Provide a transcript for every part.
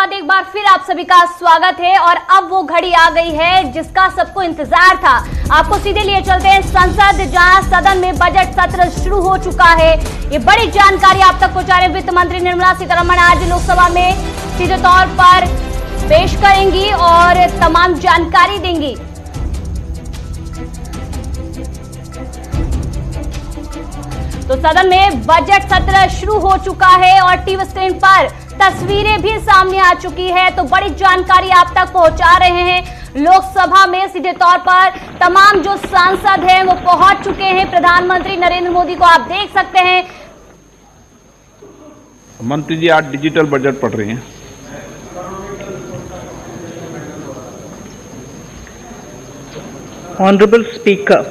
बाद एक बार फिर आप सभी का स्वागत है और अब वो घड़ी आ गई है जिसका सबको इंतजार था। आपको सीधे लिए चलते हैं संसद, जहां सदन में बजट सत्र शुरू हो चुका है। ये बड़ी जानकारी आप तक पहुंचा रहे वित्त मंत्री निर्मला सीतारमण आज लोकसभा में सीधे तौर पर पेश करेंगी और तमाम जानकारी देंगी। तो सदन में बजट सत्र शुरू हो चुका है और टीवी स्क्रीन पर तस्वीरें भी सामने आ चुकी है। तो बड़ी जानकारी आप तक पहुंचा रहे हैं। लोकसभा में सीधे तौर पर तमाम जो सांसद हैं वो पहुंच चुके हैं। प्रधानमंत्री नरेंद्र मोदी को आप देख सकते हैं। मंत्री जी आज डिजिटल बजट पढ़ रही हैं। Honorable Speaker,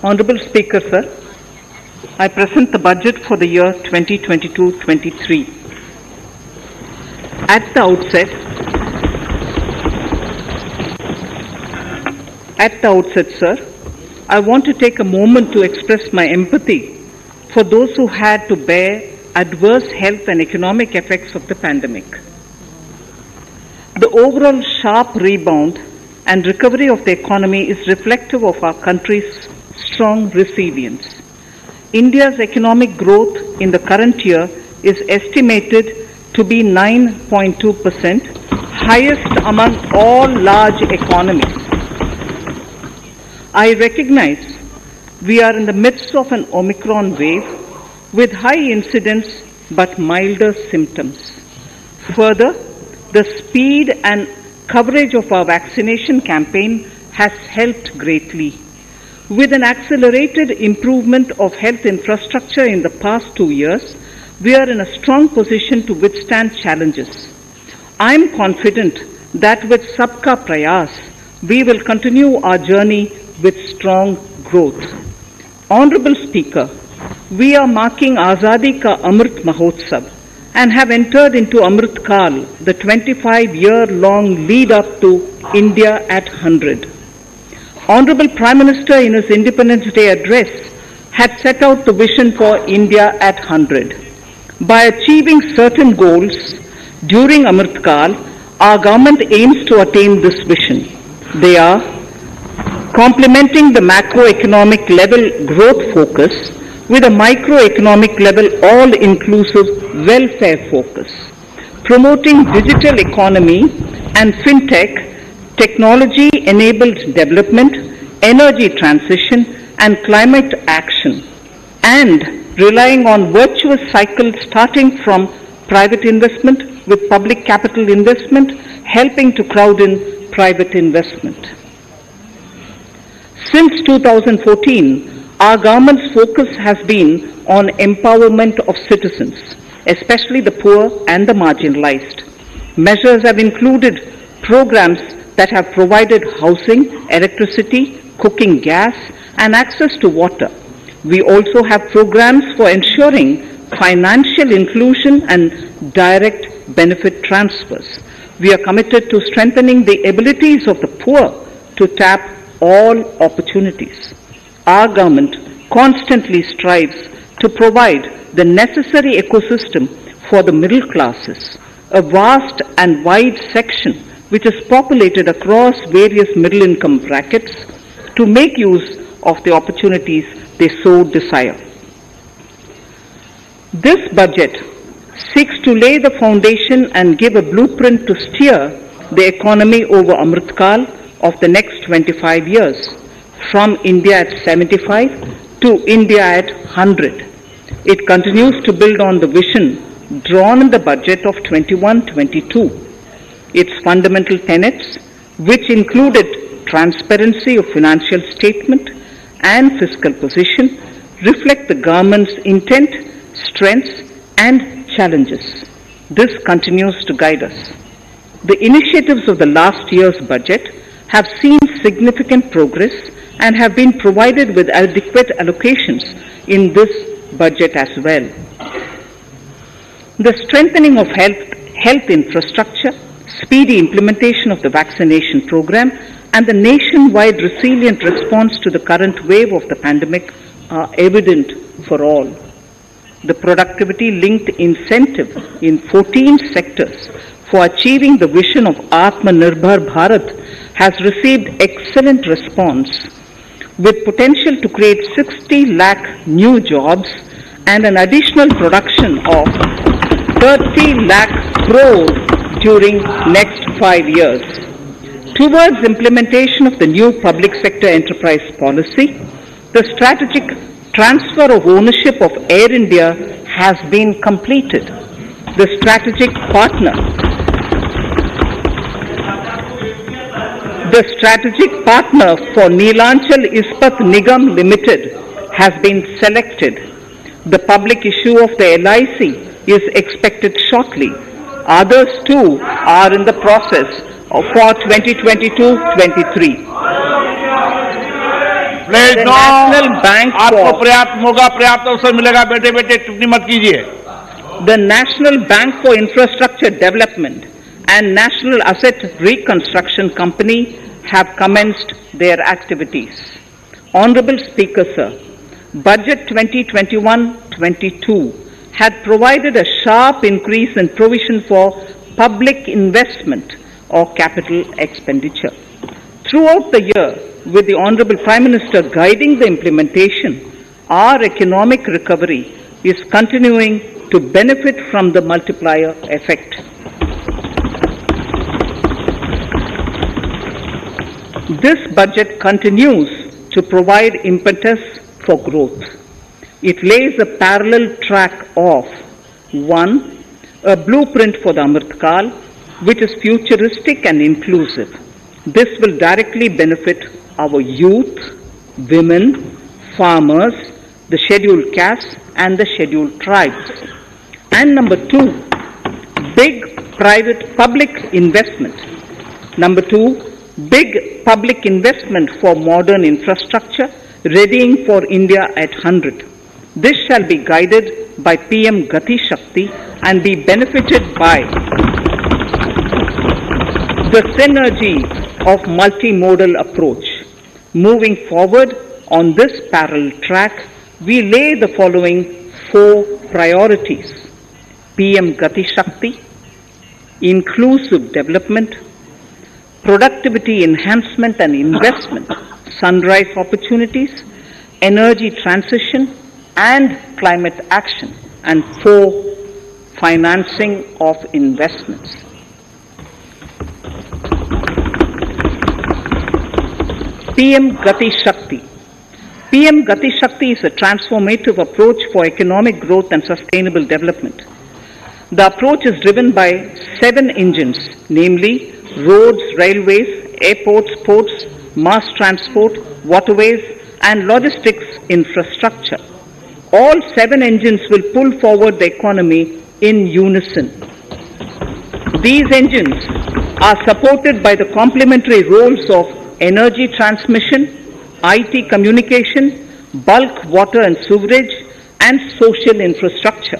Honorable Speaker, sir, I present the budget for the year 2022-23. At the outset, sir, I want to take a moment to express my empathy for those who had to bear adverse health and economic effects of the pandemic. The overall sharp rebound and recovery of the economy is reflective of our country's strong resilience. India's economic growth in the current year is estimated to be 9.2%, highest among all large economies. I recognize we are in the midst of an Omicron wave with high incidence but milder symptoms. Further, the speed and coverage of our vaccination campaign has helped greatly. With an accelerated improvement of health infrastructure in the past 2 years, we are in a strong position to withstand challenges. I am confident that with Sabka Prayas, we will continue our journey with strong growth. Honorable Speaker, we are marking Azadi Ka Amrit Mahotsav and have entered into Amrit Kal, the 25-year-long lead-up to India at 100. Honorable Prime Minister in his Independence Day address had set out the vision for India at 100. By achieving certain goals during Amrit Kal, our government aims to attain this vision. They are complementing the macroeconomic level growth focus with a microeconomic level all-inclusive welfare focus, promoting digital economy and fintech, technology-enabled development, energy transition and climate action, and relying on virtuous cycles starting from private investment with public capital investment, helping to crowd in private investment. Since 2014, our government's focus has been on empowerment of citizens, especially the poor and the marginalized. Measures have included programs that have provided housing, electricity, cooking gas, and access to water. We also have programs for ensuring financial inclusion and direct benefit transfers. We are committed to strengthening the abilities of the poor to tap all opportunities. Our government constantly strives to provide the necessary ecosystem for the middle classes, a vast and wide section which is populated across various middle income brackets, to make use of the opportunities they so desire. This budget seeks to lay the foundation and give a blueprint to steer the economy over Amrit Kal of the next 25 years, from India at 75 to India at 100. It continues to build on the vision drawn in the budget of 21-22. Its fundamental tenets, which included transparency of financial statement and fiscal position, reflect the government's intent, strengths and challenges. This continues to guide us. The initiatives of the last year's budget have seen significant progress and have been provided with adequate allocations in this budget as well. The strengthening of health infrastructure, speedy implementation of the vaccination program, and the nationwide resilient response to the current wave of the pandemic are evident for all. The productivity-linked incentive in 14 sectors for achieving the vision of Atmanirbhar Bharat has received excellent response, with potential to create 60 lakh new jobs and an additional production of 30 lakh crore during next 5 years. Towards implementation of the new public sector enterprise policy, the strategic transfer of ownership of Air India has been completed. The strategic partner for Neelanchal Ispat Nigam Limited has been selected. The public issue of the LIC is expected shortly. Others too are in the process for 2022-23. The National Bank आपको पर्याप्त मौका पर्याप्त अवसर मिलेगा बेटे बेटे टिप्पणी मत कीजिए. The National Bank for Infrastructure Development and National Asset Reconstruction Company have commenced their activities. Honorable Speaker, sir, Budget 2021-22 had provided a sharp increase in provision for public investment or capital expenditure. Throughout the year, with the Honorable Prime Minister guiding the implementation, our economic recovery is continuing to benefit from the multiplier effect. This budget continues to provide impetus for growth. It lays a parallel track of 1. A blueprint for the Amrit Kal, which is futuristic and inclusive. This will directly benefit our youth, women, farmers, the scheduled castes and the scheduled tribes. And number 2, big private public investment. Number 2, big public investment for modern infrastructure, readying for India at 100. This shall be guided by PM Gati Shakti and be benefited by the synergy of multimodal approach. Moving forward on this parallel track, we lay the following 4 priorities: PM Gati Shakti, inclusive development, productivity enhancement and investment, sunrise opportunities, energy transition and climate action, and 4, financing of investments. PM Gati Shakti. PM Gati Shakti is a transformative approach for economic growth and sustainable development. The approach is driven by 7 engines, namely roads, railways, airports, ports, mass transport, waterways, and logistics infrastructure. All 7 engines will pull forward the economy in unison. These engines are supported by the complementary roles of energy transmission, IT communication, bulk water and sewerage, and social infrastructure.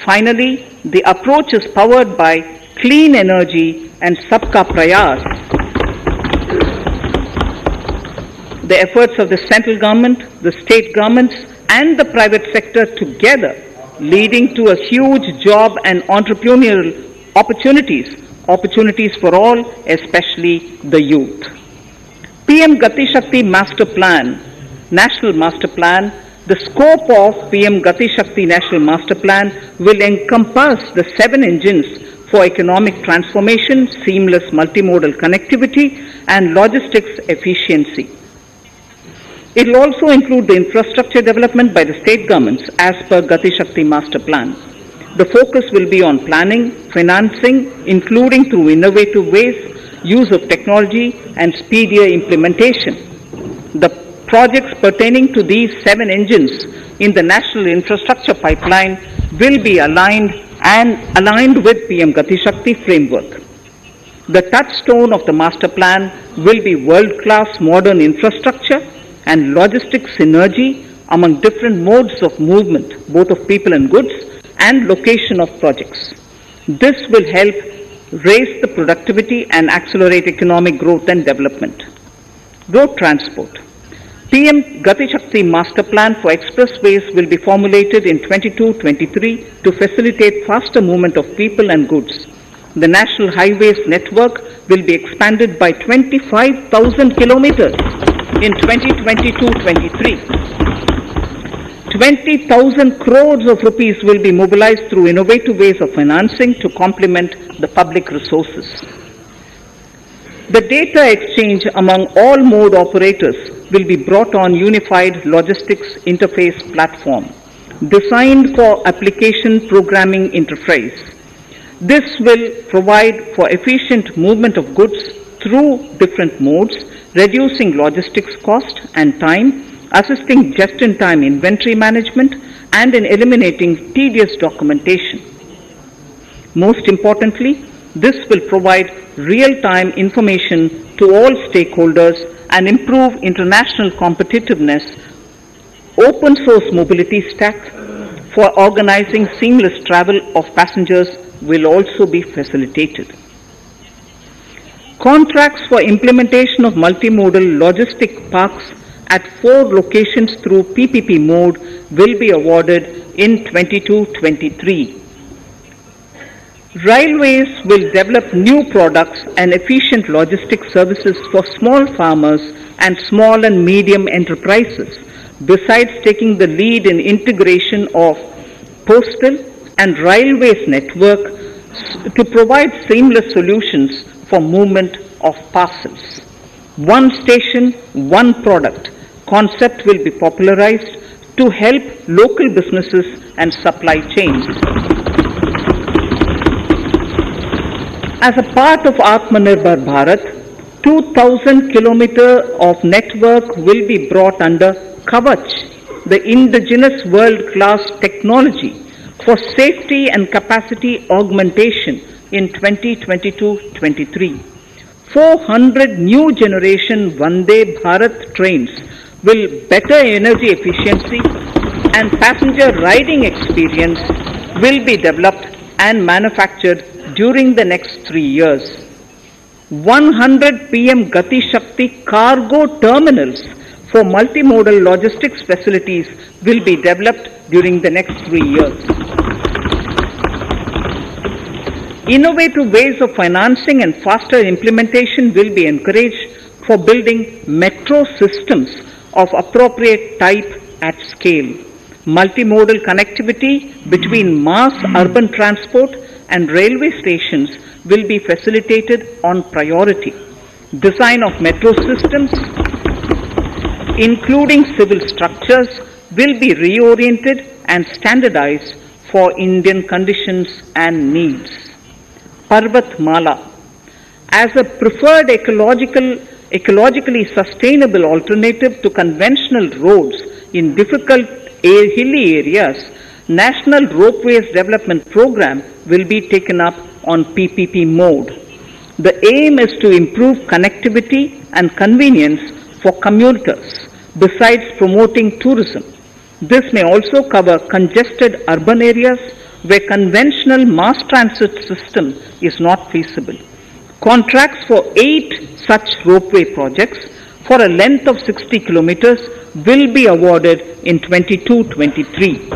Finally, the approach is powered by clean energy and Sabka Prayas. The efforts of the central government, the state governments, and the private sector together, leading to a huge job and entrepreneurial opportunities for all, especially the youth. PM Gati Shakti Master Plan, National Master Plan. The scope of PM Gati Shakti National Master Plan will encompass the 7 engines for economic transformation, seamless multimodal connectivity, and logistics efficiency. It will also include the infrastructure development by the state governments as per Gati Shakti Master Plan. The focus will be on planning, financing, including through innovative ways, use of technology, and speedier implementation. The projects pertaining to these 7 engines in the national infrastructure pipeline will be aligned with PM Gati Shakti framework. The touchstone of the master plan will be world-class modern infrastructure and logistic synergy among different modes of movement, both of people and goods, and location of projects. This will help raise the productivity and accelerate economic growth and development. Road transport. PM Gati Shakti Master Plan for expressways will be formulated in 22-23 to facilitate faster movement of people and goods. The National Highways network will be expanded by 25,000 kilometers in 2022-23. 20,000 crores of rupees will be mobilized through innovative ways of financing to complement the public resources. The data exchange among all mode operators will be brought on unified logistics interface platform designed for application programming interface. This will provide for efficient movement of goods through different modes, reducing logistics cost and time, assisting just-in-time inventory management, and in eliminating tedious documentation. Most importantly, this will provide real-time information to all stakeholders and improve international competitiveness. Open source mobility stack for organizing seamless travel of passengers will also be facilitated. Contracts for implementation of multimodal logistic parks at 4 locations through PPP mode will be awarded in 22-23. Railways will develop new products and efficient logistic services for small farmers and small and medium enterprises, besides taking the lead in integration of postal and railways network to provide seamless solutions for movement of parcels. One station, one product concept will be popularized to help local businesses and supply chains. As a part of Atmanirbhar Bharat, 2,000 kilometers of network will be brought under Kavach, the indigenous world-class technology for safety and capacity augmentation in 2022-23. 400 new generation Vande Bharat trains will better energy efficiency and passenger riding experience will be developed and manufactured during the next 3 years. 100 PM Gati Shakti cargo terminals for multimodal logistics facilities will be developed during the next 3 years. Innovative ways of financing and faster implementation will be encouraged for building metro systems of appropriate type at scale. Multimodal connectivity between mass urban transport and railway stations will be facilitated on priority. Design of metro systems, including civil structures, will be reoriented and standardized for Indian conditions and needs. Parvat Mala. As a preferred ecologically sustainable alternative to conventional roads in difficult hilly areas, National Ropeways Development Program will be taken up on PPP mode. The aim is to improve connectivity and convenience for commuters, besides promoting tourism. This may also cover congested urban areas where conventional mass transit system is not feasible. Contracts for 8 such ropeway projects for a length of 60 kilometers will be awarded in 22-23.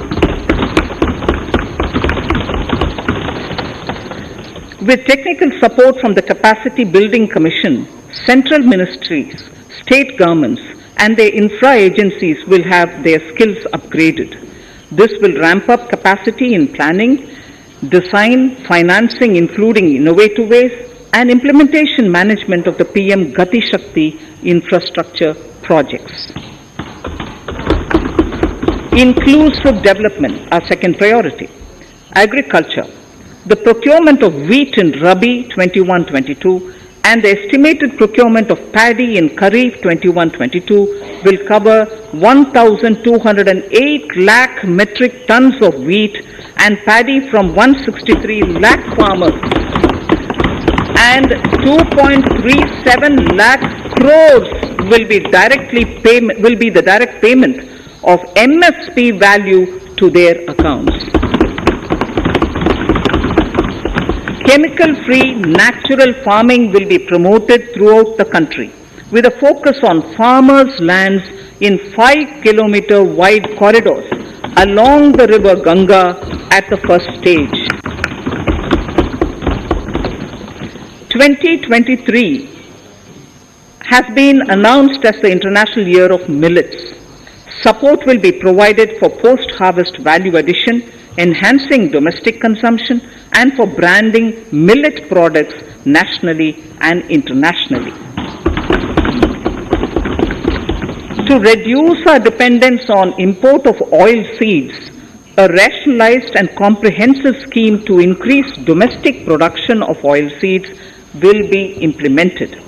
With technical support from the Capacity Building Commission, central ministries, state governments, and their infra agencies will have their skills upgraded. This will ramp up capacity in planning, design, financing, including innovative ways, and implementation management of the PM Gati Shakti infrastructure projects. Inclusive development, our second priority. Agriculture. The procurement of wheat in Rabi 21-22 and the estimated procurement of paddy in Kharif 21-22 will cover 1,208 lakh metric tons of wheat and paddy from 163 lakh farmers, and 2.37 lakh crores will be the direct payment of MSP value to their accounts. Chemical-free natural farming will be promoted throughout the country, with a focus on farmers' lands in 5-kilometer wide corridors along the river Ganga at the first stage. 2023 has been announced as the International Year of Millets. Support will be provided for post-harvest value addition, enhancing domestic consumption, and for branding millet products nationally and internationally. To reduce our dependence on import of oil seeds, a rationalized and comprehensive scheme to increase domestic production of oil seeds will be implemented.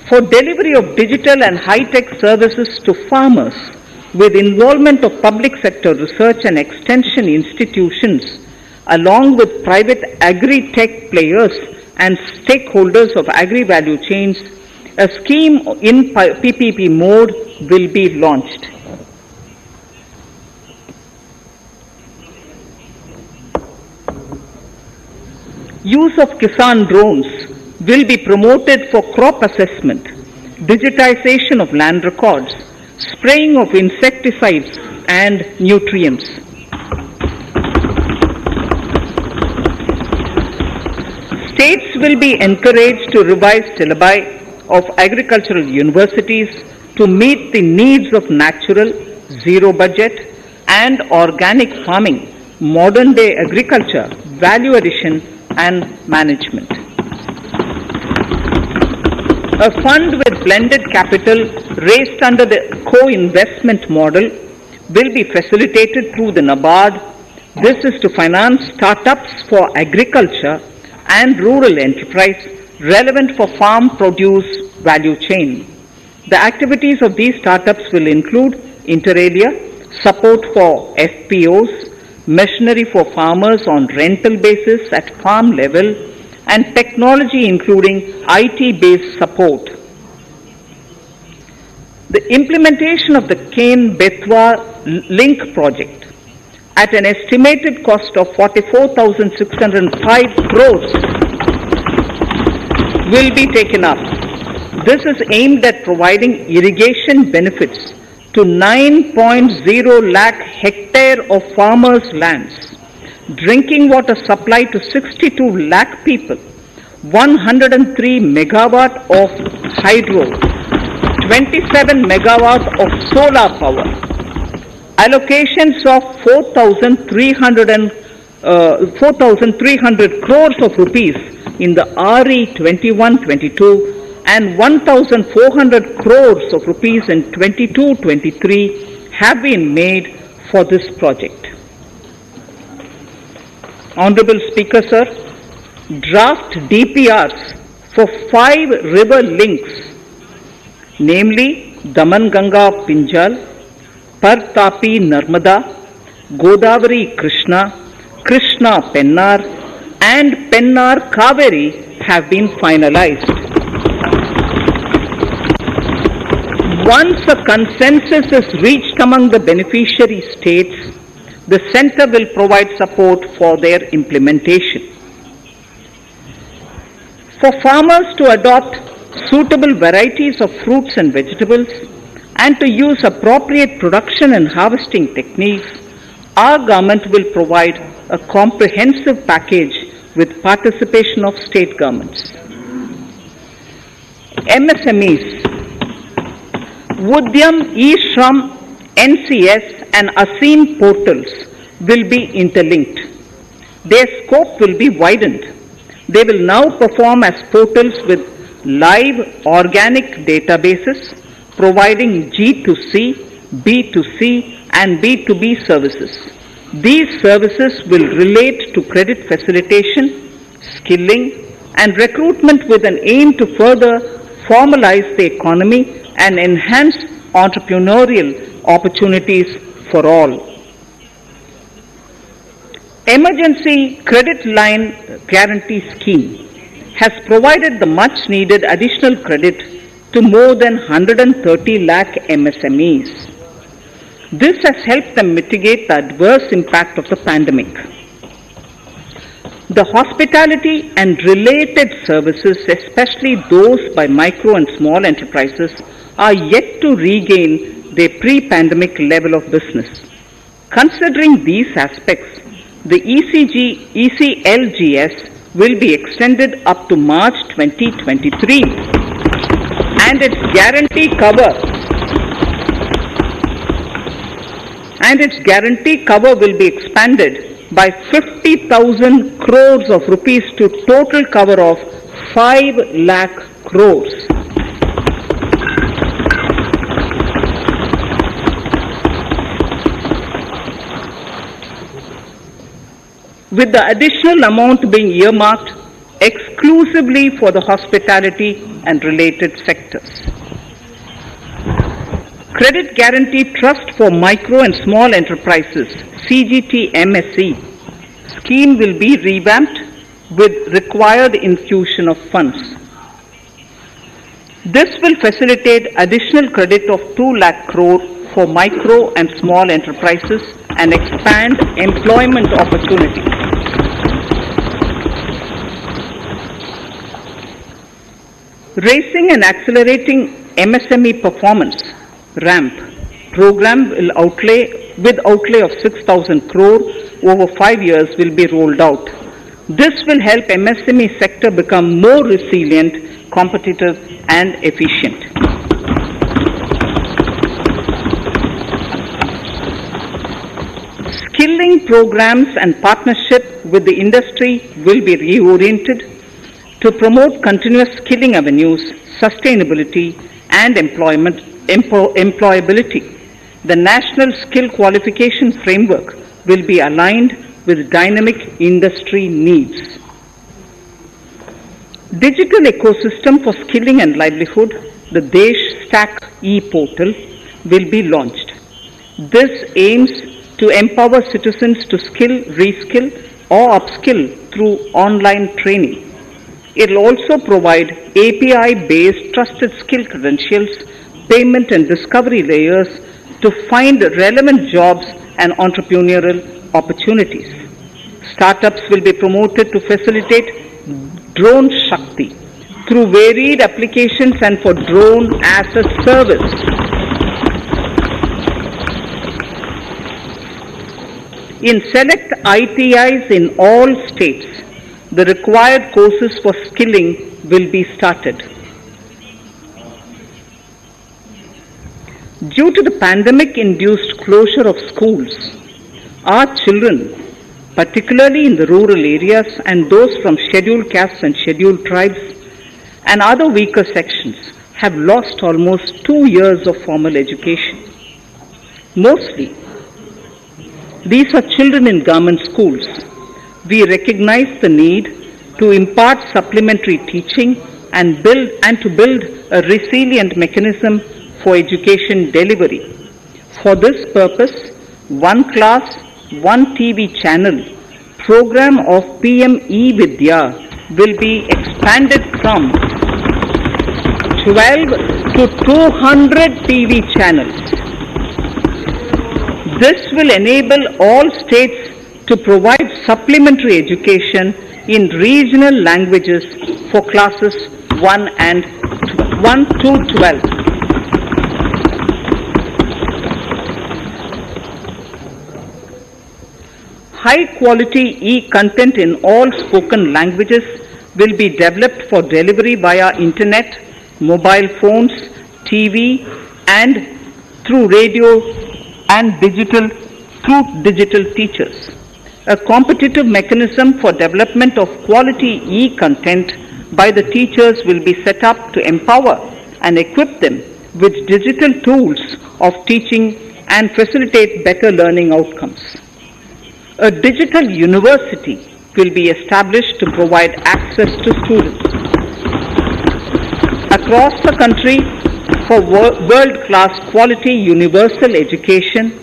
For delivery of digital and high-tech services to farmers, with involvement of public sector research and extension institutions, along with private agri-tech players and stakeholders of agri-value chains, a scheme in PPP mode will be launched. Use of Kisan drones will be promoted for crop assessment, digitization of land records, spraying of insecticides and nutrients. States will be encouraged to revise syllabi of agricultural universities to meet the needs of natural, zero budget and organic farming, modern day agriculture, value addition and management. A fund with blended capital raised under the co-investment model will be facilitated through the NABARD. This is to finance startups for agriculture and rural enterprise relevant for farm produce value chain. The activities of these startups will include inter alia, support for FPOs, machinery for farmers on rental basis at farm level, and technology including IT-based support. The implementation of the Ken-Betwa link project at an estimated cost of 44,605 crores will be taken up. This is aimed at providing irrigation benefits to 9.0 lakh hectare of farmers' lands, drinking water supply to 62 lakh people, 103 megawatt of hydro, 27 megawatt of solar power, allocations of 4,300 crores of rupees in the RE 21-22 and 1,400 crores of rupees in 22-23 have been made for this project. Honorable Speaker, sir, draft DPRs for 5 river links, namely Daman Ganga Pinjal, Partapi Narmada, Godavari Krishna, Krishna Pennar, and Pennar Kaveri have been finalized. Once a consensus is reached among the beneficiary states, the Centre will provide support for their implementation. For farmers to adopt suitable varieties of fruits and vegetables and to use appropriate production and harvesting techniques, our government will provide a comprehensive package with participation of state governments. MSMEs, Udyam, eShram, NCS and ASEAN portals will be interlinked. Their scope will be widened. They will now perform as portals with live organic databases providing G2C, B2C and B2B services. These services will relate to credit facilitation, skilling and recruitment with an aim to further formalize the economy and enhance entrepreneurial opportunities for all. Emergency Credit Line Guarantee Scheme has provided the much needed additional credit to more than 130 lakh MSMEs. This has helped them mitigate the adverse impact of the pandemic. The hospitality and related services, especially those by micro and small enterprises, are yet to regain their pre-pandemic level of business. Considering these aspects, the ECLGS will be extended up to March 2023, and its guarantee cover will be expanded by 50,000 crores of rupees to total cover of 5 lakh crores. With the additional amount being earmarked exclusively for the hospitality and related sectors. Credit Guarantee Trust for Micro and Small Enterprises, CGT-MSE, scheme will be revamped with required infusion of funds. This will facilitate additional credit of 2 lakh crore for micro and small enterprises and expand employment opportunities. Raising and accelerating MSME performance, RAMP, program will outlay of 6,000 crore over 5 years will be rolled out. This will help MSME sector become more resilient, competitive and efficient. Skilling programs and partnership with the industry will be reoriented to promote continuous skilling avenues, sustainability and employability. The National Skill Qualification Framework will be aligned with dynamic industry needs. Digital ecosystem for skilling and livelihood, the Desh Stack e-portal, will be launched. This aims to empower citizens to skill, reskill or upskill through online training. It will also provide API-based trusted skill credentials, payment and discovery layers to find relevant jobs and entrepreneurial opportunities. Startups will be promoted to facilitate Drone Shakti through varied applications and for drone as a service. In select ITIs in all states, the required courses for skilling will be started. Due to the pandemic-induced closure of schools, our children, particularly in the rural areas and those from scheduled castes and scheduled tribes and other weaker sections, have lost almost 2 years of formal education. Mostly, these are children in government schools. We recognize the need to impart supplementary teaching and to build a resilient mechanism for education delivery. For this purpose, One Class, One TV channel program of PM E-Vidya will be expanded from 12 to 200 TV channels. This will enable all states to provide supplementary education in regional languages for classes 1 to 12. High-quality e-content in all spoken languages will be developed for delivery via internet, mobile phones, TV, and through radio and digital teachers. A competitive mechanism for development of quality e-content by the teachers will be set up to empower and equip them with digital tools of teaching and facilitate better learning outcomes. A digital university will be established to provide access to students across the country for world-class quality universal education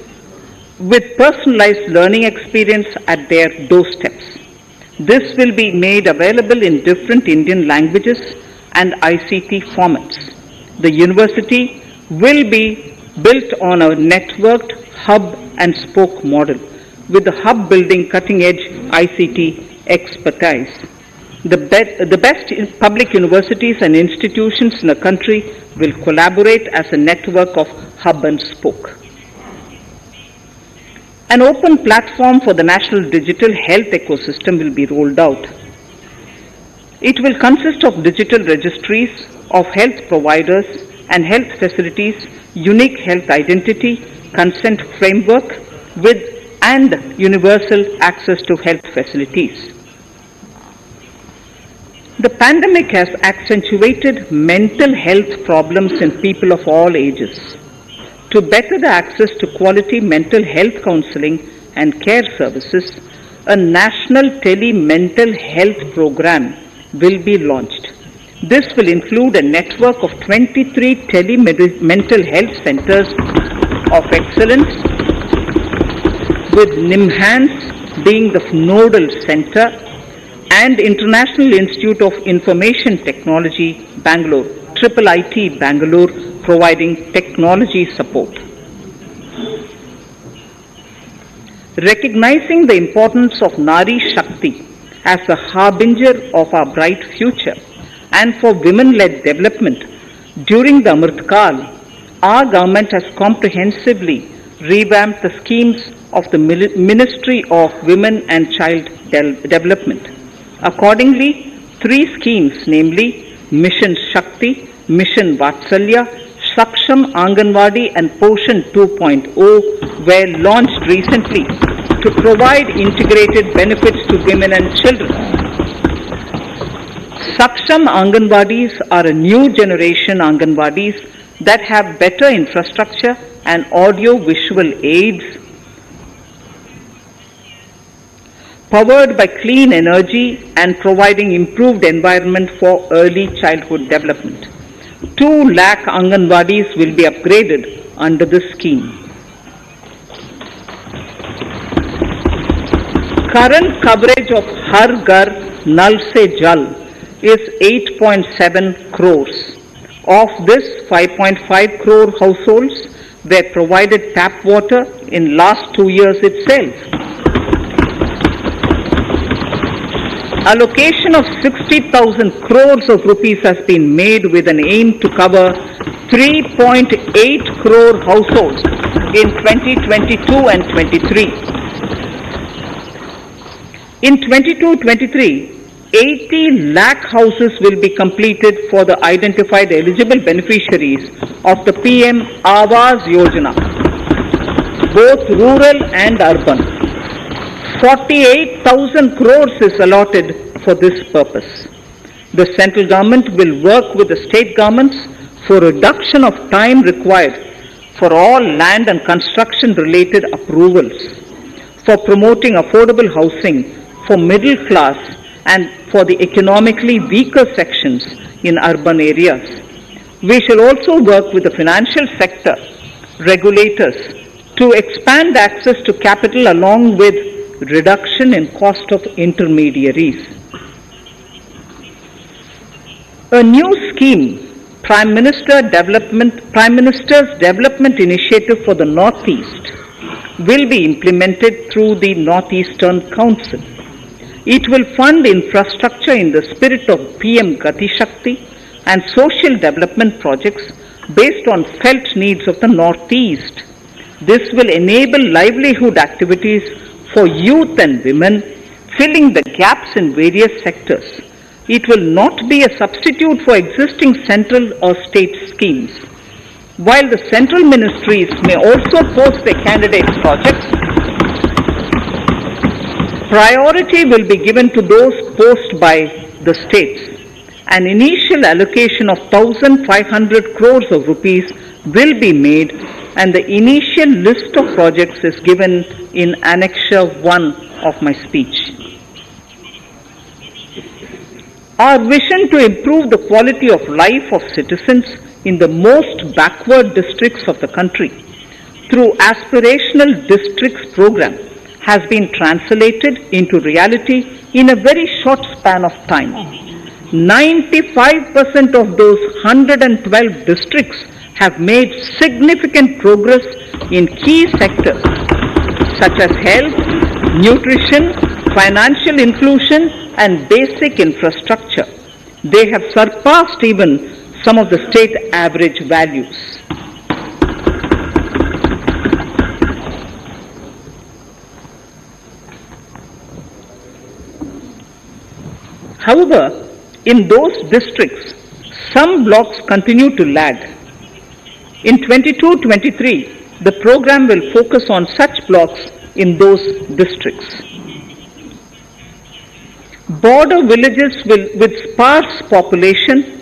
with personalized learning experience at their doorsteps. This will be made available in different Indian languages and ICT formats. The university will be built on a networked hub and spoke model, with the hub building cutting-edge ICT expertise. The best public universities and institutions in the country will collaborate as a network of hub and spoke. An open platform for the national digital health ecosystem will be rolled out. It will consist of digital registries of health providers and health facilities, unique health identity, consent framework and universal access to health facilities. The pandemic has accentuated mental health problems in people of all ages. To better the access to quality mental health counseling and care services, a national tele-mental health program will be launched. This will include a network of 23 tele-mental health centers of excellence, with NIMHANS being the nodal center, and International Institute of Information Technology, Bangalore, IIIT Bangalore, providing technology support. Recognizing the importance of Nari Shakti as the harbinger of our bright future and for women-led development, during the Amritkal, our government has comprehensively revamped the schemes of the Ministry of Women and Child Development. Accordingly, 3 schemes, namely Mission Shakti, Mission Vatsalya, Saksham Anganwadi and Poshan 2.0 were launched recently to provide integrated benefits to women and children. Saksham Anganwadis are a new generation Anganwadis that have better infrastructure and audio-visual aids, powered by clean energy and providing improved environment for early childhood development. 2 lakh Anganwadis will be upgraded under this scheme. Current coverage of Har Ghar Nal Se Jal is 8.7 crores. Of this, 5.5 crore households were provided tap water in last 2 years itself. Allocation of 60,000 crores of rupees has been made with an aim to cover 3.8 crore households in 2022 and 23. In 22-23, 80 lakh houses will be completed for the identified eligible beneficiaries of the PM Awas Yojana, both rural and urban. 48,000 crores is allotted for this purpose. The central government will work with the state governments for reduction of time required for all land and construction related approvals, for promoting affordable housing for middle class and for the economically weaker sections in urban areas. We shall also work with the financial sector regulators to expand access to capital along with reduction in cost of intermediaries. A new scheme, Prime Minister's Development Initiative for the Northeast, will be implemented through the Northeastern Council. It will fund infrastructure in the spirit of PM Gati Shakti and social development projects based on felt needs of the Northeast. This will enable livelihood activities for youth and women, filling the gaps in various sectors. It will not be a substitute for existing central or state schemes. While the central ministries may also post their candidate projects, priority will be given to those posted by the states. An initial allocation of 1,500 crores of rupees will be made, and the initial list of projects is given in Annexure 1 of my speech. Our vision to improve the quality of life of citizens in the most backward districts of the country through Aspirational Districts program has been translated into reality in a very short span of time. 95% of those 112 districts have made significant progress in key sectors such as health, nutrition, financial inclusion and basic infrastructure. They have surpassed even some of the state average values. However, in those districts, some blocks continue to lag. In 22-23, the program will focus on such blocks in those districts. Border villages with sparse population,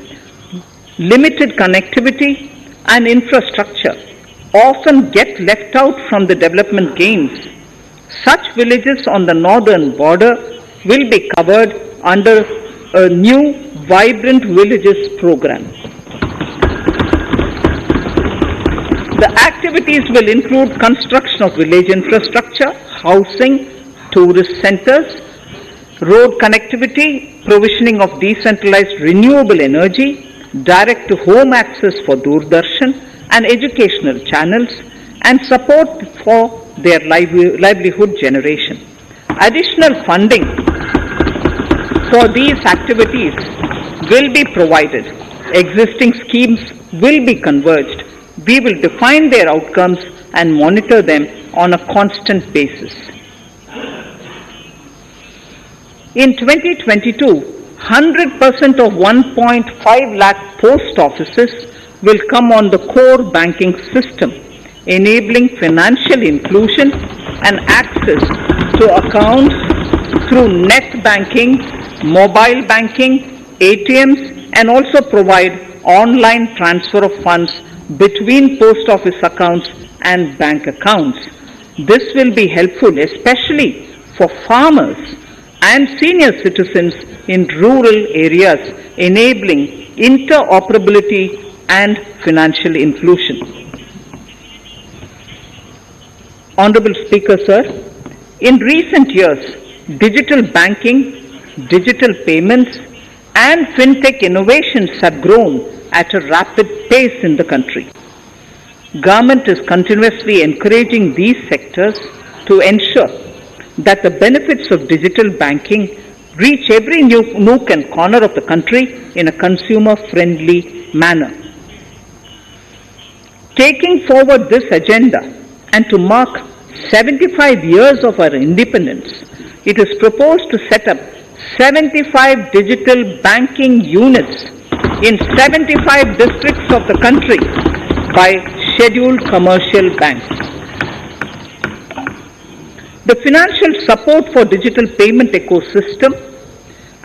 limited connectivity and infrastructure often get left out from the development gains. Such villages on the northern border will be covered under a new Vibrant Villages program. The activities will include construction of village infrastructure, housing, tourist centers, road connectivity, provisioning of decentralized renewable energy, direct-to-home access for Doordarshan and educational channels, and support for their livelihood generation. Additional funding for these activities will be provided. Existing schemes will be converged. We will define their outcomes and monitor them on a constant basis. In 2022, 100% of 1.5 lakh post offices will come on the core banking system, enabling financial inclusion and access to accounts through net banking, mobile banking, ATMs, and also provide online transfer of funds between post office accounts and bank accounts. This will be helpful especially for farmers and senior citizens in rural areas, enabling interoperability and financial inclusion. Honorable Speaker, sir, in recent years, digital banking, digital payments, and fintech innovations have grown at a rapid pace in the country. Government is continuously encouraging these sectors to ensure that the benefits of digital banking reach every nook and corner of the country in a consumer-friendly manner. Taking forward this agenda and to mark 75 years of our independence, it is proposed to set up 75 digital banking units in 75 districts of the country by scheduled commercial banks. The financial support for digital payment ecosystem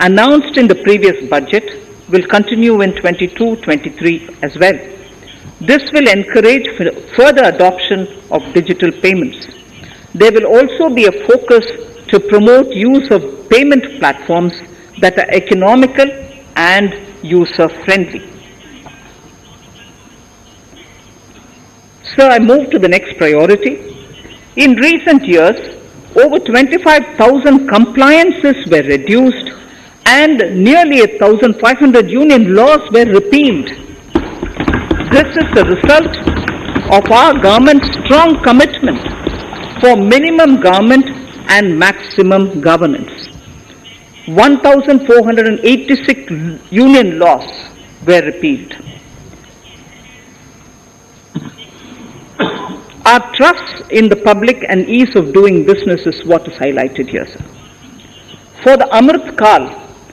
announced in the previous budget will continue in 22-23 as well. This will encourage further adoption of digital payments. There will also be a focus to promote use of payment platforms that are economical and user-friendly. Sir, I move to the next priority. In recent years, over 25,000 compliances were reduced and nearly 1,500 union laws were repealed. This is the result of our government's strong commitment for minimum government and maximum governance. 1,486 union laws were repealed. Our trust in the public and ease of doing business is what is highlighted here, sir. For the Amrit Kal,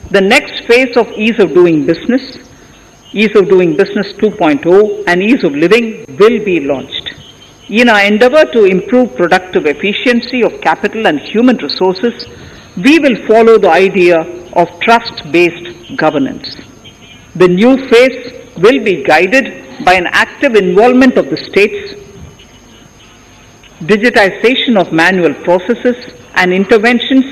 the next phase of ease of doing business 2.0 and ease of living will be launched. In our endeavor to improve productive efficiency of capital and human resources, we will follow the idea of trust-based governance. The new phase will be guided by an active involvement of the states, digitization of manual processes and interventions,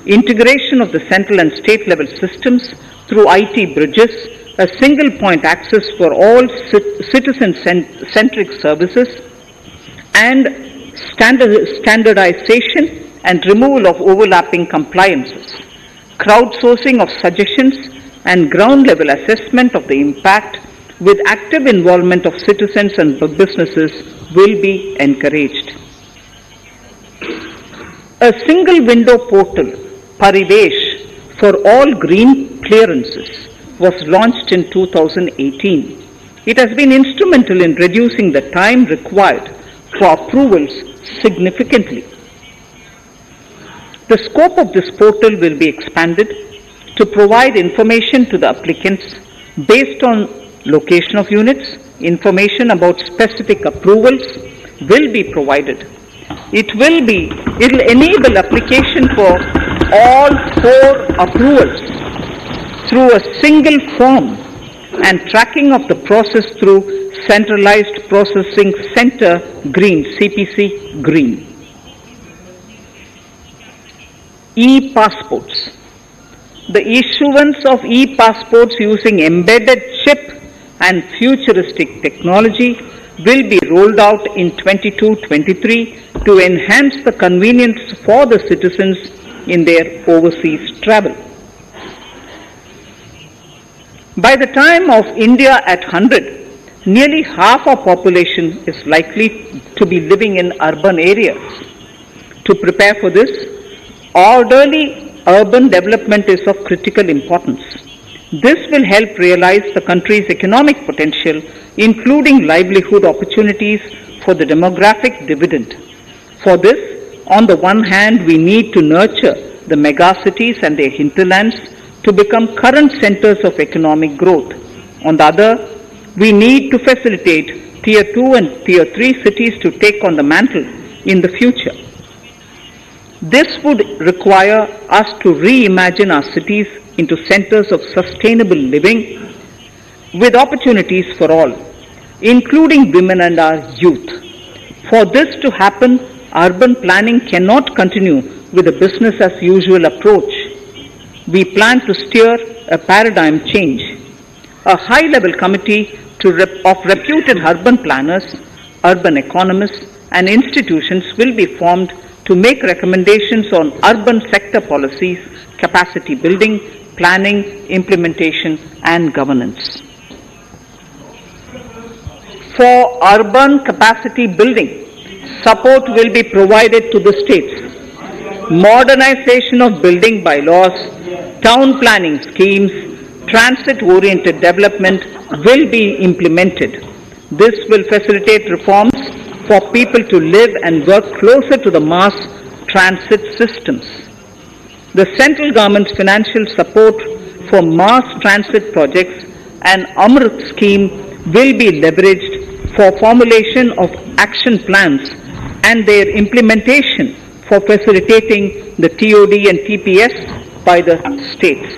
integration of the central and state level systems through IT bridges, a single point access for all citizen-centric services, and standardization and removal of overlapping compliances. Crowdsourcing of suggestions and ground-level assessment of the impact with active involvement of citizens and businesses will be encouraged. A single window portal Parivesh for all green clearances was launched in 2018. It has been instrumental in reducing the time required for approvals significantly. The scope of this portal will be expanded to provide information to the applicants based on location of units. Information about specific approvals will be provided. It will enable application for all 4 approvals through a single form and tracking of the process through Centralized Processing Center Green, CPC Green. E-passports. The issuance of e-passports using embedded chip and futuristic technology will be rolled out in 22-23 to enhance the convenience for the citizens in their overseas travel. By the time of India at 100, nearly half our population is likely to be living in urban areas. To prepare for this, orderly urban development is of critical importance. This will help realize the country's economic potential, including livelihood opportunities for the demographic dividend. For this, on the one hand, we need to nurture the megacities and their hinterlands to become current centers of economic growth. On the other, we need to facilitate Tier 2 and Tier 3 cities to take on the mantle in the future. This would require us to reimagine our cities into centers of sustainable living with opportunities for all, including women and our youth. For this to happen, urban planning cannot continue with a business as usual approach. We plan to steer a paradigm change. A high-level committee of reputed urban planners, urban economists, and institutions will be formed to make recommendations on urban sector policies, capacity building, planning, implementation, and governance. For urban capacity building, support will be provided to the states. Modernization of building bylaws, town planning schemes, transit-oriented development will be implemented. This will facilitate reforms for people to live and work closer to the mass transit systems. The central government's financial support for mass transit projects and Amrit scheme will be leveraged for formulation of action plans and their implementation for facilitating the TOD and TPS by the states.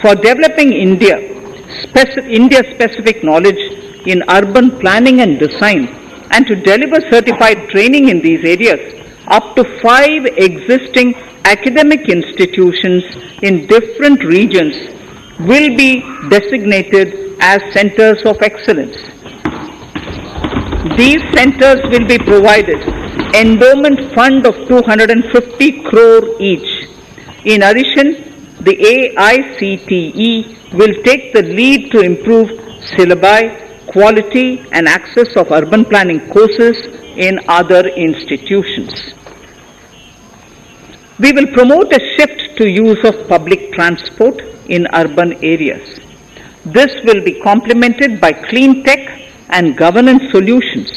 For developing India-specific knowledge in urban planning and design, and to deliver certified training in these areas, up to 5 existing academic institutions in different regions will be designated as centers of excellence. These centers will be provided endowment fund of 250 crore each. In addition, the AICTE will take the lead to improve syllabi, quality and access of urban planning courses in other institutions. We will promote a shift to use of public transport in urban areas. This will be complemented by clean tech and governance solutions,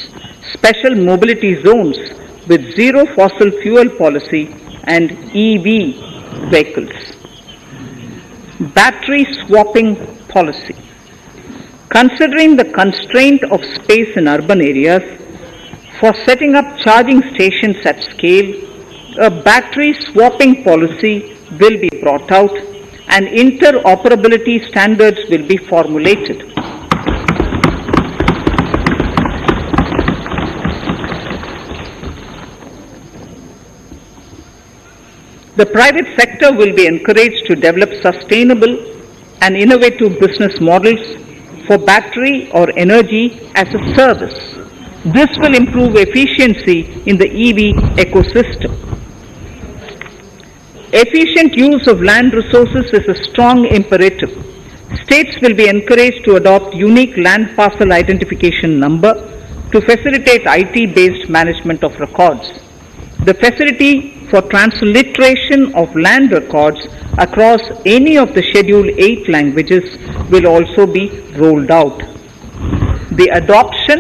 special mobility zones with zero fossil fuel policy and EV vehicles. Battery swapping policy. Considering the constraint of space in urban areas, for setting up charging stations at scale, a battery swapping policy will be brought out and interoperability standards will be formulated. The private sector will be encouraged to develop sustainable and innovative business models for battery or energy as a service. This will improve efficiency in the EV ecosystem. Efficient use of land resources is a strong imperative. States will be encouraged to adopt unique land parcel identification number to facilitate IT-based management of records. The facility for transliteration of land records across any of the Schedule 8 languages will also be rolled out. The adoption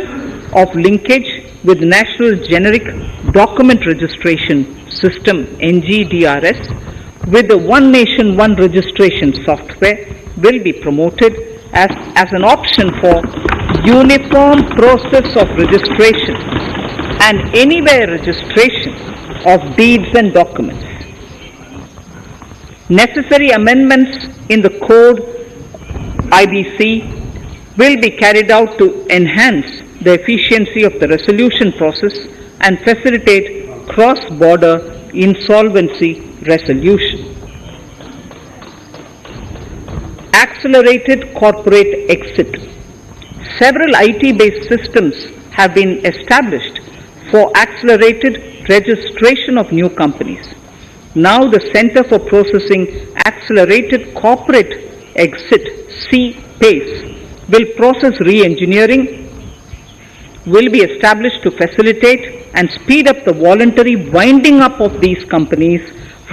of linkage with National Generic Document Registration System NGDRS with the One Nation One Registration software will be promoted as an option for uniform process of registration and anywhere registration of deeds and documents. Necessary amendments in the code IBC will be carried out to enhance the efficiency of the resolution process and facilitate cross-border insolvency resolution. Accelerated corporate exit. Several IT-based systems have been established for accelerated registration of new companies. Now the Center for Processing Accelerated Corporate Exit, CPACE, will process re-engineering, will be established to facilitate and speed up the voluntary winding up of these companies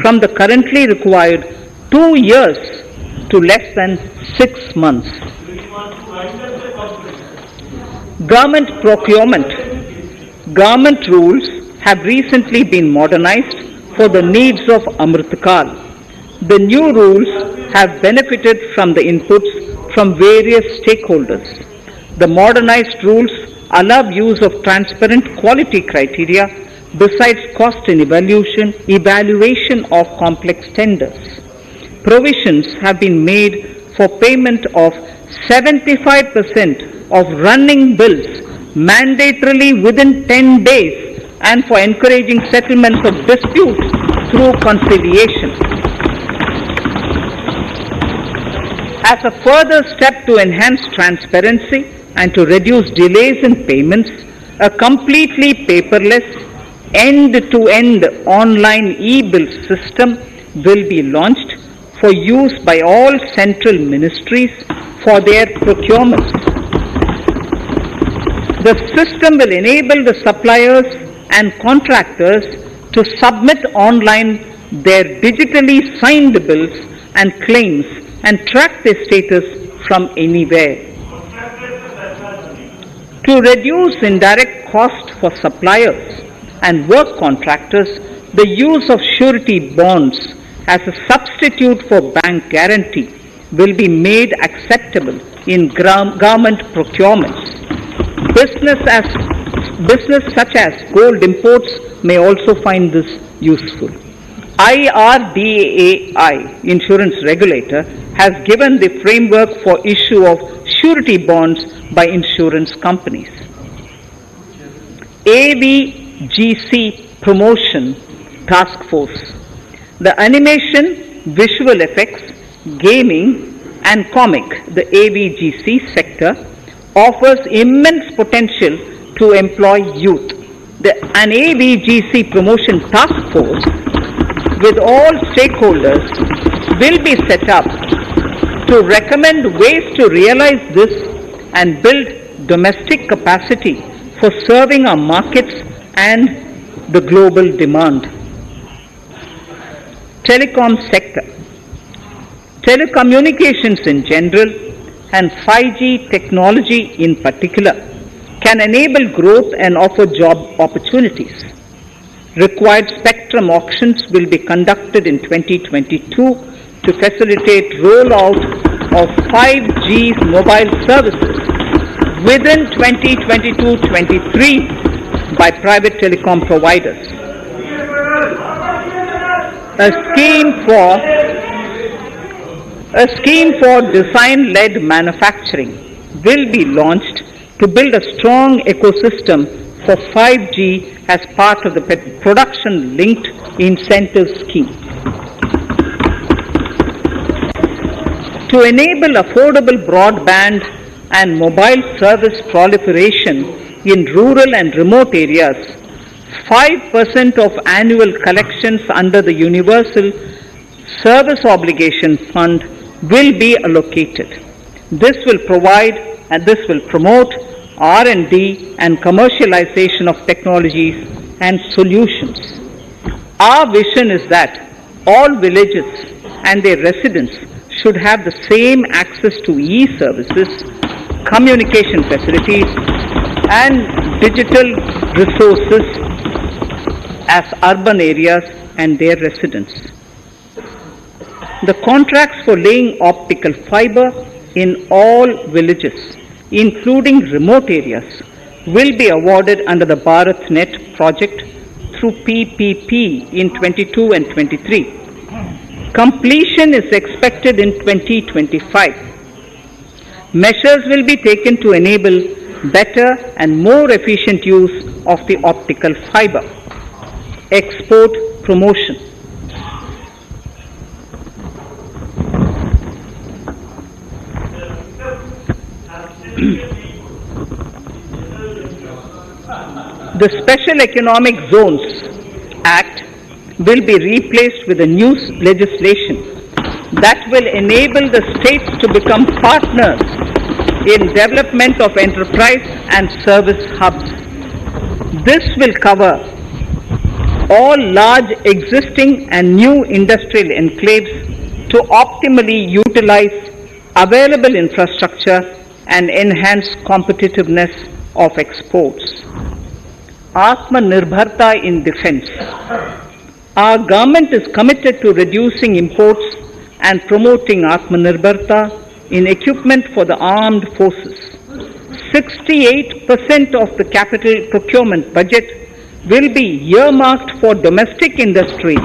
from the currently required 2 years to less than 6 months. Government procurement. Government rules have recently been modernized for the needs of Amritkal. The new rules have benefited from the inputs from various stakeholders. The modernized rules allow use of transparent quality criteria besides cost and evaluation of complex tenders. Provisions have been made for payment of 75% of running bills mandatorily within 10 days and for encouraging settlements of disputes through conciliation. As a further step to enhance transparency and to reduce delays in payments, a completely paperless, end-to-end online e-bill system will be launched for use by all central ministries for their procurements. The system will enable the suppliers and contractors to submit online their digitally signed bills and claims and track their status from anywhere. To reduce indirect cost for suppliers and work contractors, the use of surety bonds as a substitute for bank guarantee will be made acceptable in government procurements. Business such as gold imports may also find this useful. IRDAI, insurance regulator, has given the framework for issue of surety bonds by insurance companies. AVGC Promotion Task Force. The animation, visual effects, gaming and comic, the AVGC sector, offers immense potential to employ youth. An AVGC Promotion Task Force with all stakeholders will be set up to recommend ways to realize this and build domestic capacity for serving our markets and the global demand. Telecom sector. Telecommunications in general and 5G technology in particular can enable growth and offer job opportunities. Required spectrum auctions will be conducted in 2022 to facilitate rollout of 5G mobile services within 2022-23 by private telecom providers. A scheme for design-led manufacturing will be launched to build a strong ecosystem for 5G as part of the production-linked incentive scheme. To enable affordable broadband and mobile service proliferation in rural and remote areas, 5% of annual collections under the Universal Service Obligation Fund will be allocated. This will promote R&D and commercialization of technologies and solutions. Our vision is that all villages and their residents should have the same access to e-services, communication facilities, and digital resources as urban areas and their residents. The contracts for laying optical fiber in all villages, including remote areas, will be awarded under the BharatNet project through PPP in 22 and 23. Completion is expected in 2025. Measures will be taken to enable better and more efficient use of the optical fiber. Export promotion. The Special Economic Zones Act will be replaced with a new legislation that will enable the states to become partners in development of enterprise and service hubs. This will cover all large existing and new industrial enclaves to optimally utilize available infrastructure and enhance competitiveness of exports. Atmanirbharta in defense. Our government is committed to reducing imports and promoting Atmanirbharta in equipment for the armed forces. 68% of the capital procurement budget will be earmarked for domestic industry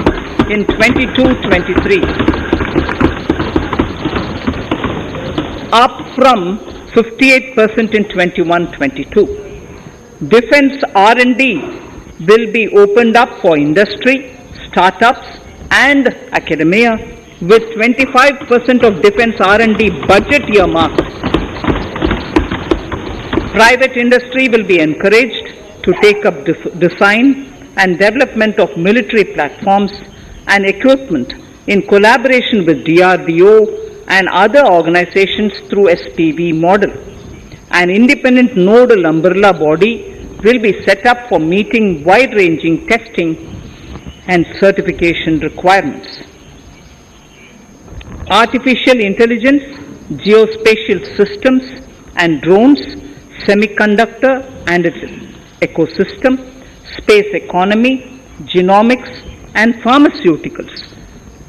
in 22-23, up from 58% in 21-22. Defense R&D will be opened up for industry, startups and academia, with 25% of defense R&D budget earmarked. Private industry will be encouraged to take up design and development of military platforms and equipment in collaboration with DRDO and other organizations through SPV model. An independent nodal umbrella body will be set up for meeting wide-ranging testing and certification requirements. Artificial intelligence, geospatial systems and drones, semiconductor and its ecosystem, space economy, genomics and pharmaceuticals,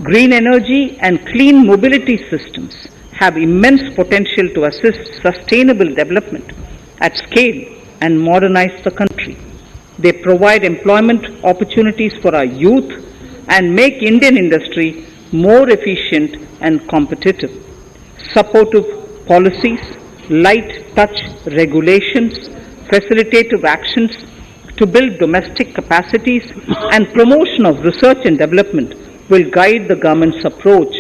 green energy and clean mobility systems have immense potential to assist sustainable development at scale and modernize the country. They provide employment opportunities for our youth and make Indian industry more efficient and competitive. Supportive policies, light touch regulations, facilitative actions to build domestic capacities and promotion of research and development will guide the government's approach.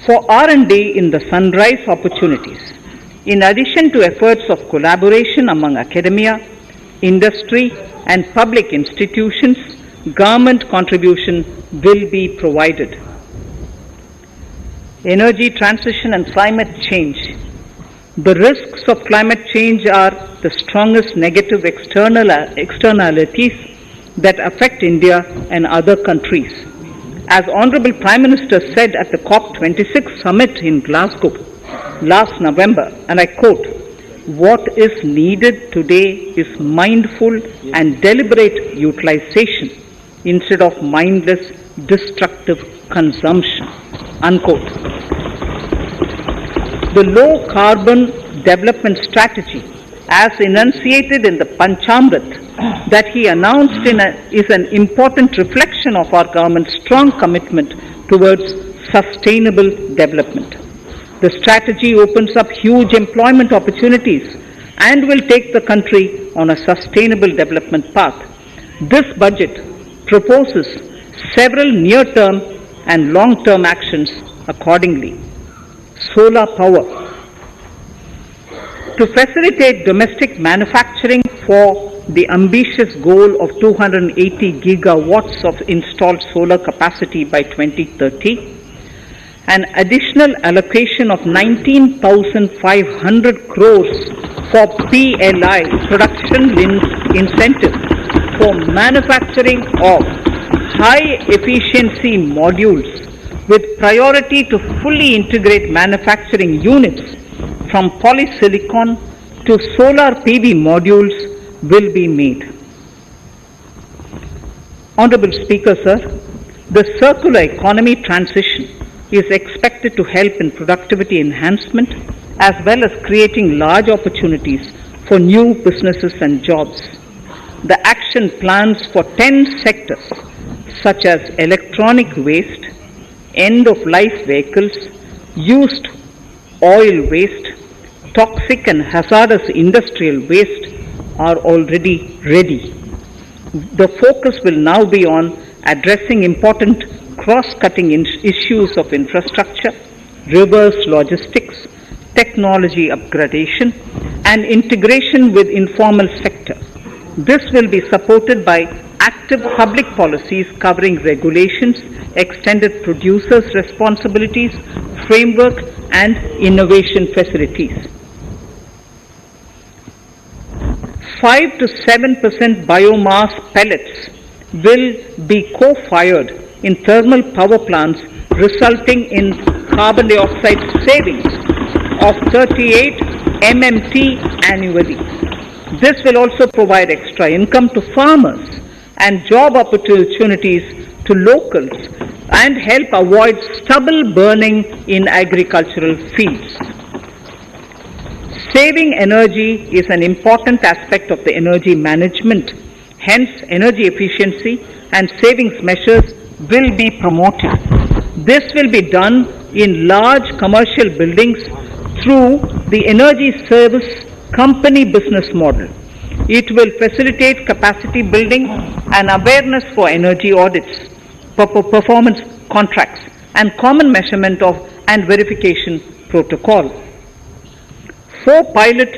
For R&D in the sunrise opportunities, in addition to efforts of collaboration among academia, industry and public institutions, government contribution will be provided. Energy transition and climate change. The risks of climate change are the strongest negative externalities that affect India and other countries. As Honorable Prime Minister said at the COP26 summit in Glasgow last November, and I quote, "What is needed today is mindful and deliberate utilization instead of mindless, destructive consumption," unquote. The low carbon development strategy, as enunciated in the Panchamrit that he announced is an important reflection of our government's strong commitment towards sustainable development. The strategy opens up huge employment opportunities and will take the country on a sustainable development path. This budget proposes several near-term and long-term actions accordingly. Solar power. To facilitate domestic manufacturing for the ambitious goal of 280 gigawatts of installed solar capacity by 2030, an additional allocation of 19,500 crores for PLI, production linked incentive, for manufacturing of high-efficiency modules with priority to fully integrate manufacturing units from polysilicon to solar PV modules will be made. Honorable Speaker, sir, the circular economy transition is expected to help in productivity enhancement as well as creating large opportunities for new businesses and jobs. The action plans for 10 sectors such as electronic waste, end-of-life vehicles, used oil waste, toxic and hazardous industrial waste are already ready. The focus will now be on addressing important cross-cutting issues of infrastructure, reverse logistics, technology upgradation, and integration with informal sector. This will be supported by active public policies covering regulations, extended producers' responsibilities, framework, and innovation facilities. 5 to 7% biomass pellets will be co-fired in thermal power plants, resulting in carbon dioxide savings of 38 MMT annually. This will also provide extra income to farmers and job opportunities to locals and help avoid stubble burning in agricultural fields. Saving energy is an important aspect of the energy management. Hence, energy efficiency and savings measures will be promoted. This will be done in large commercial buildings through the energy service company business model. It will facilitate capacity building and awareness for energy audits, performance contracts, and common measurement of and verification protocol. 4 pilot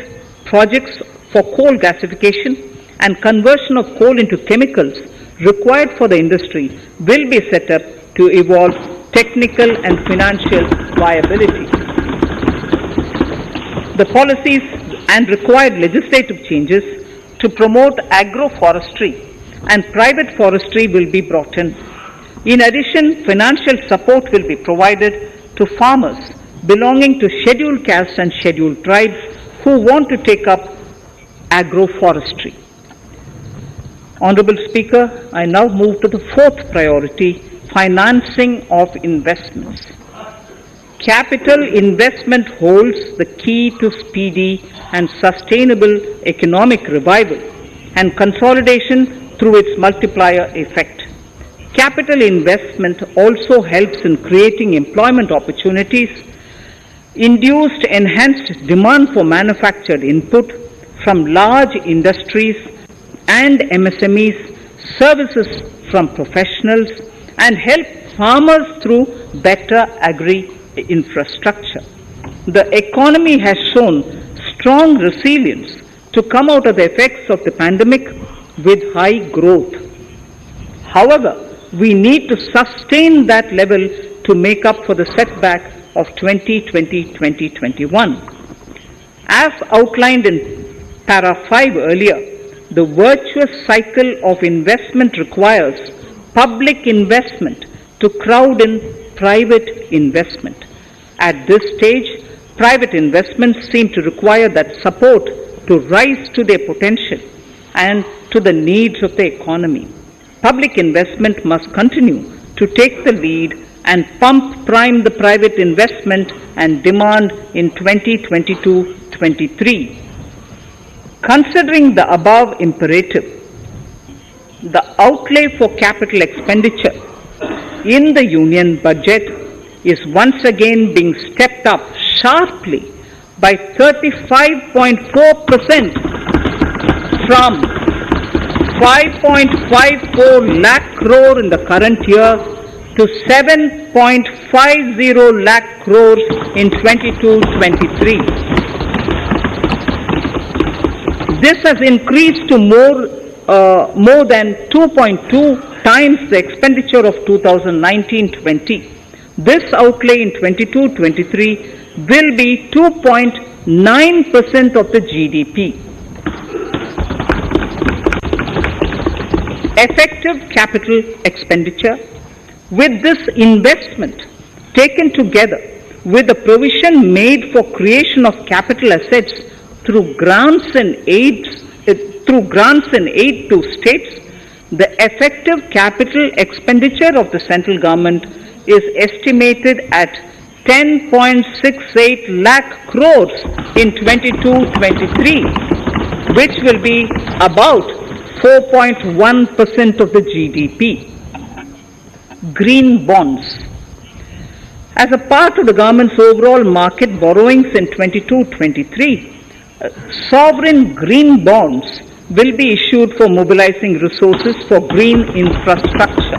projects for coal gasification and conversion of coal into chemicals required for the industry will be set up to evolve technical and financial viability. The policies and required legislative changes to promote agroforestry and private forestry will be brought in. In addition, financial support will be provided to farmers belonging to scheduled castes and scheduled tribes who want to take up agroforestry. Honorable Speaker, I now move to the 4th priority, financing of investments. Capital investment holds the key to speedy and sustainable economic revival and consolidation through its multiplier effect. Capital investment also helps in creating employment opportunities, induced enhanced demand for manufactured input from large industries and MSMEs, services from professionals, and help farmers through better agri-infrastructure. The economy has shown strong resilience to come out of the effects of the pandemic with high growth. However, we need to sustain that level to make up for the setback of 2020-2021. As outlined in para 5 earlier, the virtuous cycle of investment requires public investment to crowd in private investment. At this stage, private investments seem to require that support to rise to their potential and to the needs of the economy. Public investment must continue to take the lead and prime the private investment and demand in 2022-23. Considering the above imperative, the outlay for capital expenditure in the union budget is once again being stepped up sharply by 35.4% from 5.54 lakh crore in the current year to 7.50 lakh crores in 22-23. This has increased to more than 2.2 times the expenditure of 2019-20. This outlay in 22-23 will be 2.9% of the GDP. effective capital expenditure. With this investment taken together with the provision made for creation of capital assets through grants and aid to states, the effective capital expenditure of the central government is estimated at 10.68 lakh crores in 22-23, which will be about 4.1% of the GDP. Green bonds. As a part of the government's overall market borrowings in 22-23, sovereign green bonds will be issued for mobilizing resources for green infrastructure.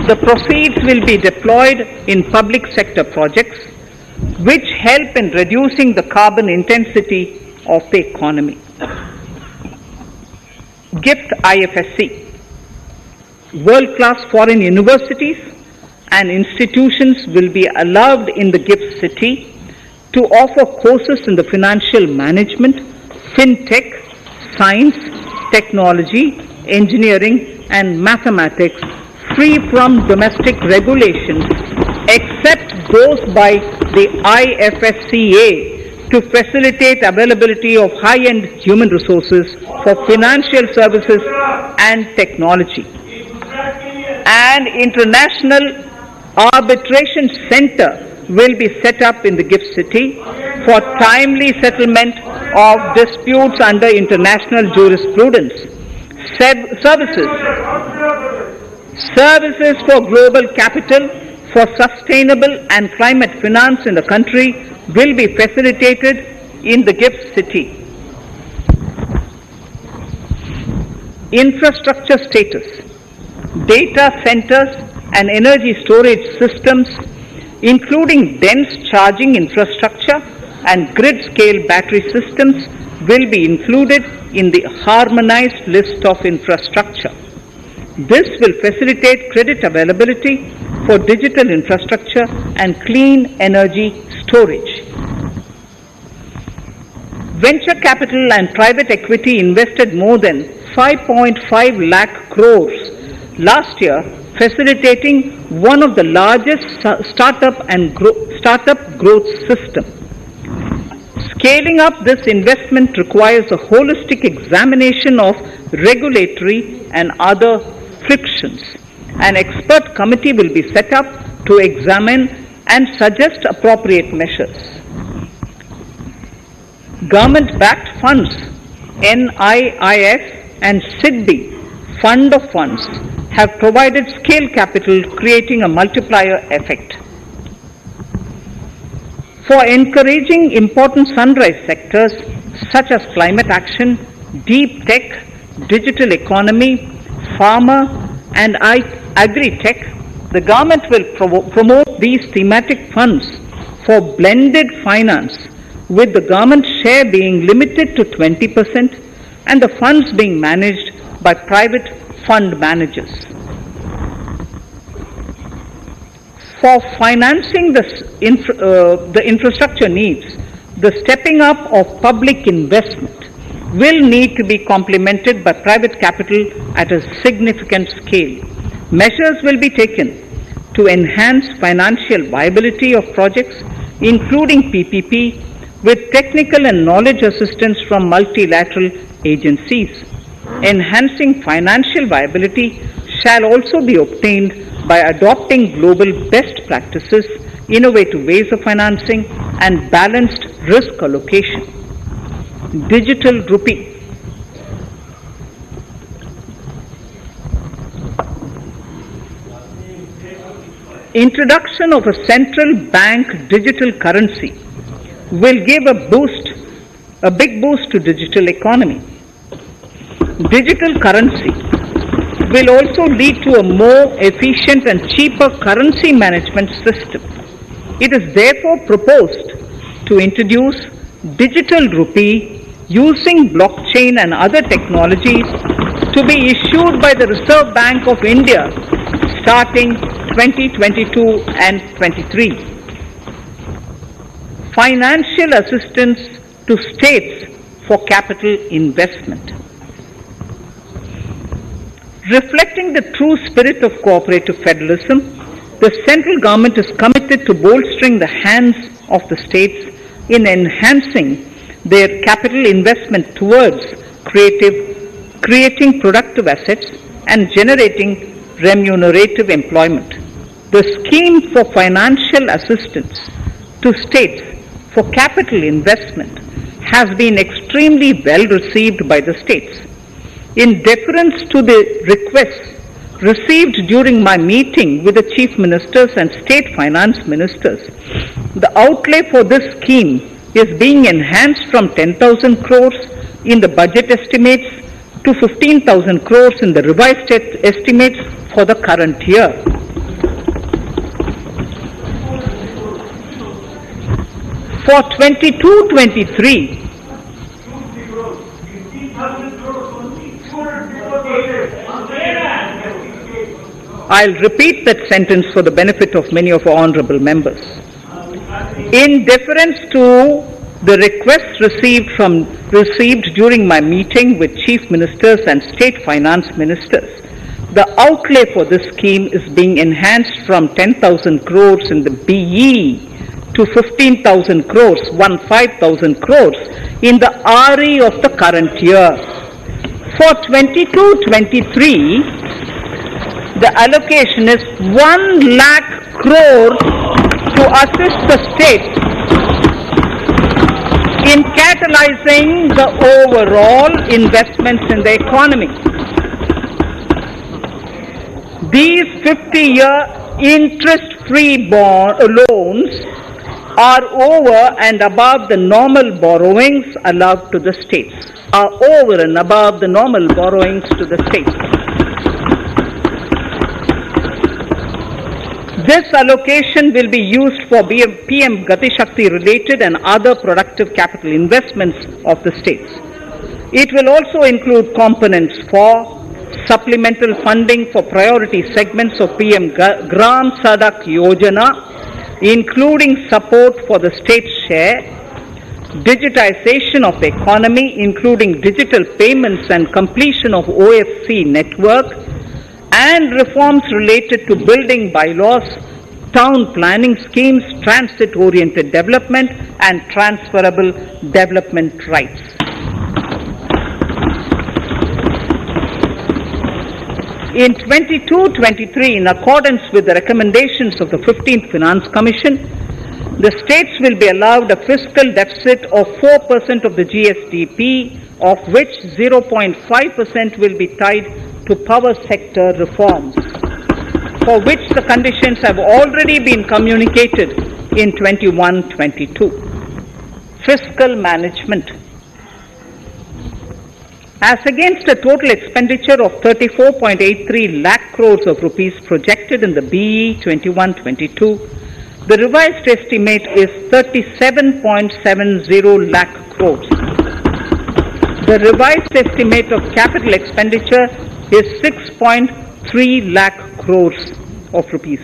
The proceeds will be deployed in public sector projects which help in reducing the carbon intensity of the economy. GIFT IFSC. World-class foreign universities and institutions will be allowed in the GIFT city to offer courses in the financial management, fintech, science, technology, engineering and mathematics free from domestic regulations except those by the IFSCA to facilitate availability of high-end human resources for financial services and technology. An international arbitration center will be set up in the GIFT city for timely settlement of disputes under international jurisprudence. Services for global capital for sustainable and climate finance in the country will be facilitated in the GIFT city. Infrastructure status. Data centers and energy storage systems, including dense charging infrastructure and grid-scale battery systems, will be included in the harmonized list of infrastructure. This will facilitate credit availability for digital infrastructure and clean energy storage. Venture capital and private equity invested more than 5.5 lakh crores last year, facilitating one of the largest startup growth system. Scaling up this investment requires a holistic examination of regulatory and other frictions. An expert committee will be set up to examine and suggest appropriate measures. Government-backed funds, NIIF and SIDBI, Fund of Funds, have provided scale capital, creating a multiplier effect. For encouraging important sunrise sectors such as climate action, deep tech, digital economy, pharma and agri-tech, the government will promote these thematic funds for blended finance, with the government share being limited to 20% and the funds being managed by private fund managers. For financing the infrastructure needs, the stepping up of public investment will need to be complemented by private capital at a significant scale. Measures will be taken to enhance financial viability of projects, including PPP, with technical and knowledge assistance from multilateral agencies. Enhancing financial viability shall also be obtained by adopting global best practices, innovative ways of financing, and balanced risk allocation. Digital rupee. Introduction of a central bank digital currency will give a big boost to digital economy. Digital currency will also lead to a more efficient and cheaper currency management system. It is therefore proposed to introduce digital rupee using blockchain and other technologies to be issued by the Reserve Bank of India starting 2022 and 23. Financial assistance to states for capital investment. Reflecting the true spirit of cooperative federalism, the central government is committed to bolstering the hands of the states in enhancing their capital investment towards creating productive assets and generating remunerative employment. The scheme for financial assistance to states for capital investment has been extremely well received by the states. In deference to the requests received during my meeting with the chief ministers and state finance ministers, the outlay for this scheme is being enhanced from 10,000 crores in the budget estimates to 15,000 crores in the revised estimates for the current year. For 22-23, I'll repeat that sentence for the benefit of many of our honorable members. In deference to the requests received during my meeting with chief ministers and state finance ministers, the outlay for this scheme is being enhanced from 10,000 crores in the BE to 15,000 crores, 15,000 crores in the RE of the current year. For 22-23, the allocation is 1 lakh crores to assist the states in catalyzing the overall investments in the economy. These 50-year interest-free loans are over and above the normal borrowings allowed to the states, This allocation will be used for PM Gati Shakti related and other productive capital investments of the states. It will also include components for supplemental funding for priority segments of PM Gram Sadak Yojana, including support for the state's share, digitization of the economy, including digital payments and completion of OFC network, and reforms related to building bylaws, town planning schemes, transit-oriented development, and transferable development rights. In 22-23, in accordance with the recommendations of the 15th Finance Commission, the states will be allowed a fiscal deficit of 4% of the GSDP, of which 0.5% will be tied to power sector reforms, for which the conditions have already been communicated in 21-22. Fiscal management. As against a total expenditure of 34.83 lakh crores of rupees projected in the BE 21-22, the revised estimate is 37.70 lakh crores. The revised estimate of capital expenditure is 6.3 lakh crores of rupees.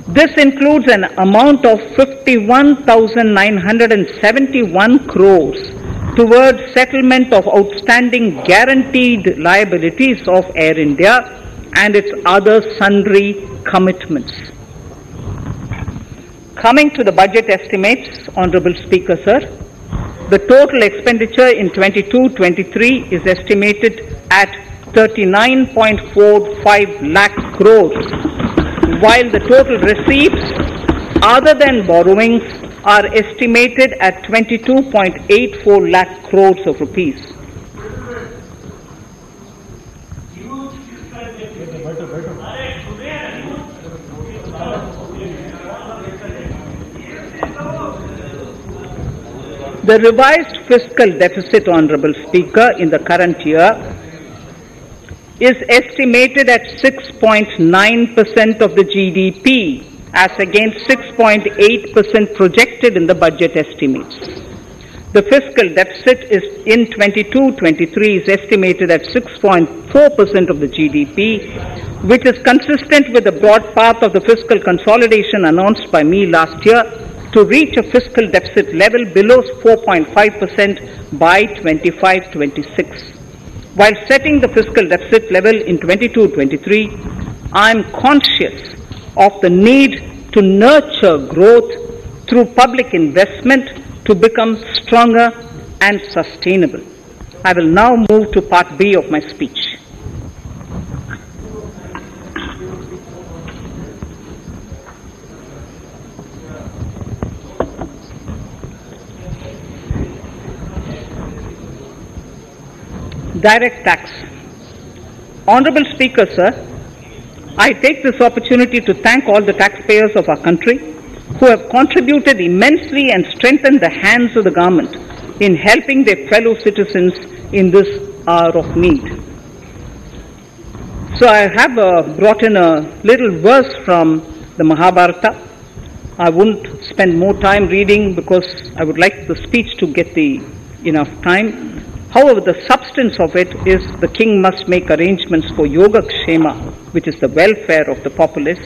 This includes an amount of 51,971 crores towards settlement of outstanding guaranteed liabilities of Air India and its other sundry commitments. Coming to the budget estimates, Honorable Speaker, sir, the total expenditure in 22-23 is estimated at 39.45 lakh crores, while the total receipts other than borrowings are estimated at 22.84 lakh crores of rupees. The revised fiscal deficit, Honorable Speaker, in the current year is estimated at 6.9% of the GDP, as against 6.8% projected in the budget estimates. The fiscal deficit is in 22-23 is estimated at 6.4% of the GDP, which is consistent with the broad path of the fiscal consolidation announced by me last year to reach a fiscal deficit level below 4.5% by 25-26. While setting the fiscal deficit level in 22-23, I am conscious of the need to nurture growth through public investment to become stronger and sustainable. I will now move to part B of my speech. Direct tax. Honorable Speaker, sir, I take this opportunity to thank all the taxpayers of our country who have contributed immensely and strengthened the hands of the government in helping their fellow citizens in this hour of need. So I have brought in a little verse from the Mahabharata. I won't spend more time reading because I would like the speech to get enough time. However, the substance of it is the king must make arrangements for yoga kshema, which is the welfare of the populace,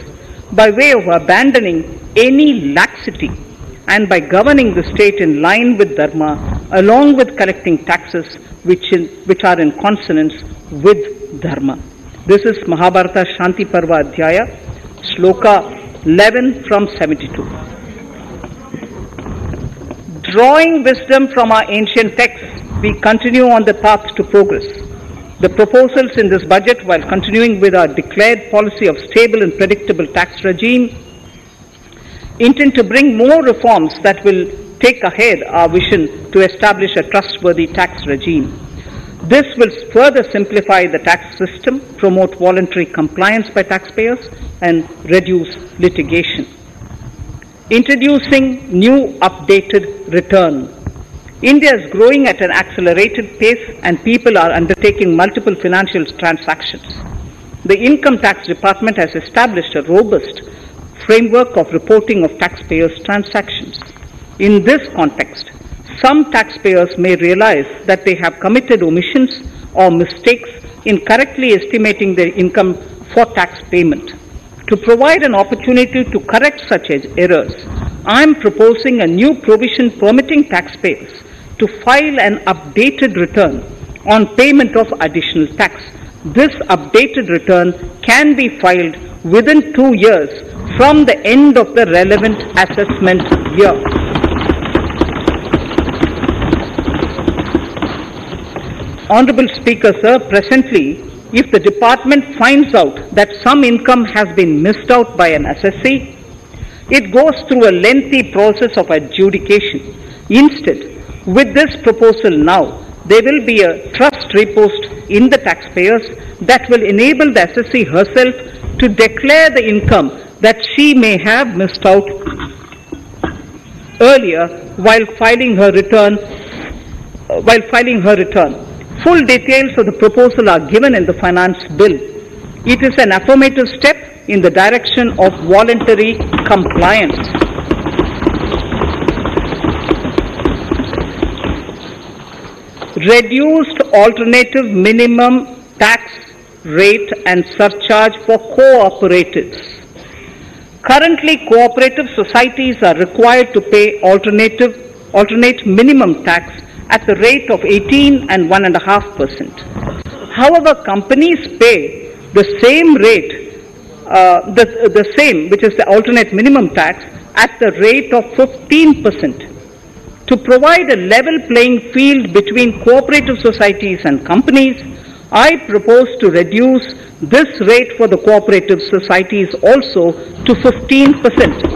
by way of abandoning any laxity and by governing the state in line with dharma, along with collecting taxes which are in consonance with dharma. This is Mahabharata Shanti Parva Adhyaya, Shloka 11 from 72. Drawing wisdom from our ancient texts, we continue on the path to progress. The proposals in this budget, while continuing with our declared policy of stable and predictable tax regime, intend to bring more reforms that will take ahead our vision to establish a trustworthy tax regime. This will further simplify the tax system, promote voluntary compliance by taxpayers, and reduce litigation. Introducing new updated return. India is growing at an accelerated pace and people are undertaking multiple financial transactions. The Income Tax Department has established a robust framework of reporting of taxpayers' transactions. In this context, some taxpayers may realize that they have committed omissions or mistakes in correctly estimating their income for tax payment. To provide an opportunity to correct such errors, I am proposing a new provision permitting taxpayers to file an updated return on payment of additional tax. This updated return can be filed within 2 years from the end of the relevant assessment year. Honorable Speaker, sir, presently, if the department finds out that some income has been missed out by an assessee, it goes through a lengthy process of adjudication. Instead, with this proposal now, there will be a trust repost in the taxpayers that will enable the assessee herself to declare the income that she may have missed out earlier while filing her return. Full details of the proposal are given in the finance bill. It is an affirmative step in the direction of voluntary compliance. Reduced alternative minimum tax rate and surcharge for cooperatives. Currently, cooperative societies are required to pay alternate minimum tax at the rate of 18 and 1.5%. However, companies pay the same rate, the same, which is the alternate minimum tax, at the rate of 15%. To provide a level playing field between cooperative societies and companies, I propose to reduce this rate for the cooperative societies also to 15%.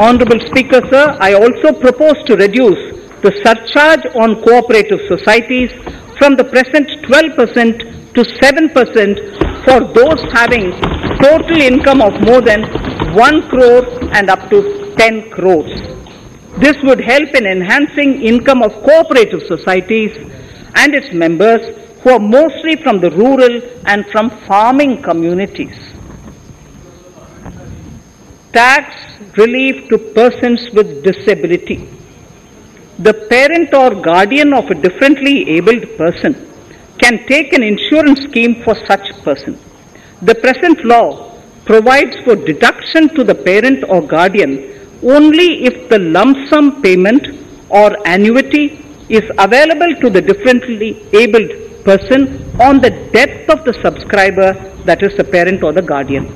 Honorable Speaker, sir, I also propose to reduce the surcharge on cooperative societies from the present 12% to 7% for those having total income of more than 1 crore and up to 10 crores. This would help in enhancing income of cooperative societies and its members who are mostly from the rural and from farming communities. Tax relief to persons with disability. The parent or guardian of a differently abled person can take an insurance scheme for such person. The present law provides for deduction to the parent or guardian only if the lump sum payment or annuity is available to the differently abled person on the death of the subscriber, that is the parent or the guardian.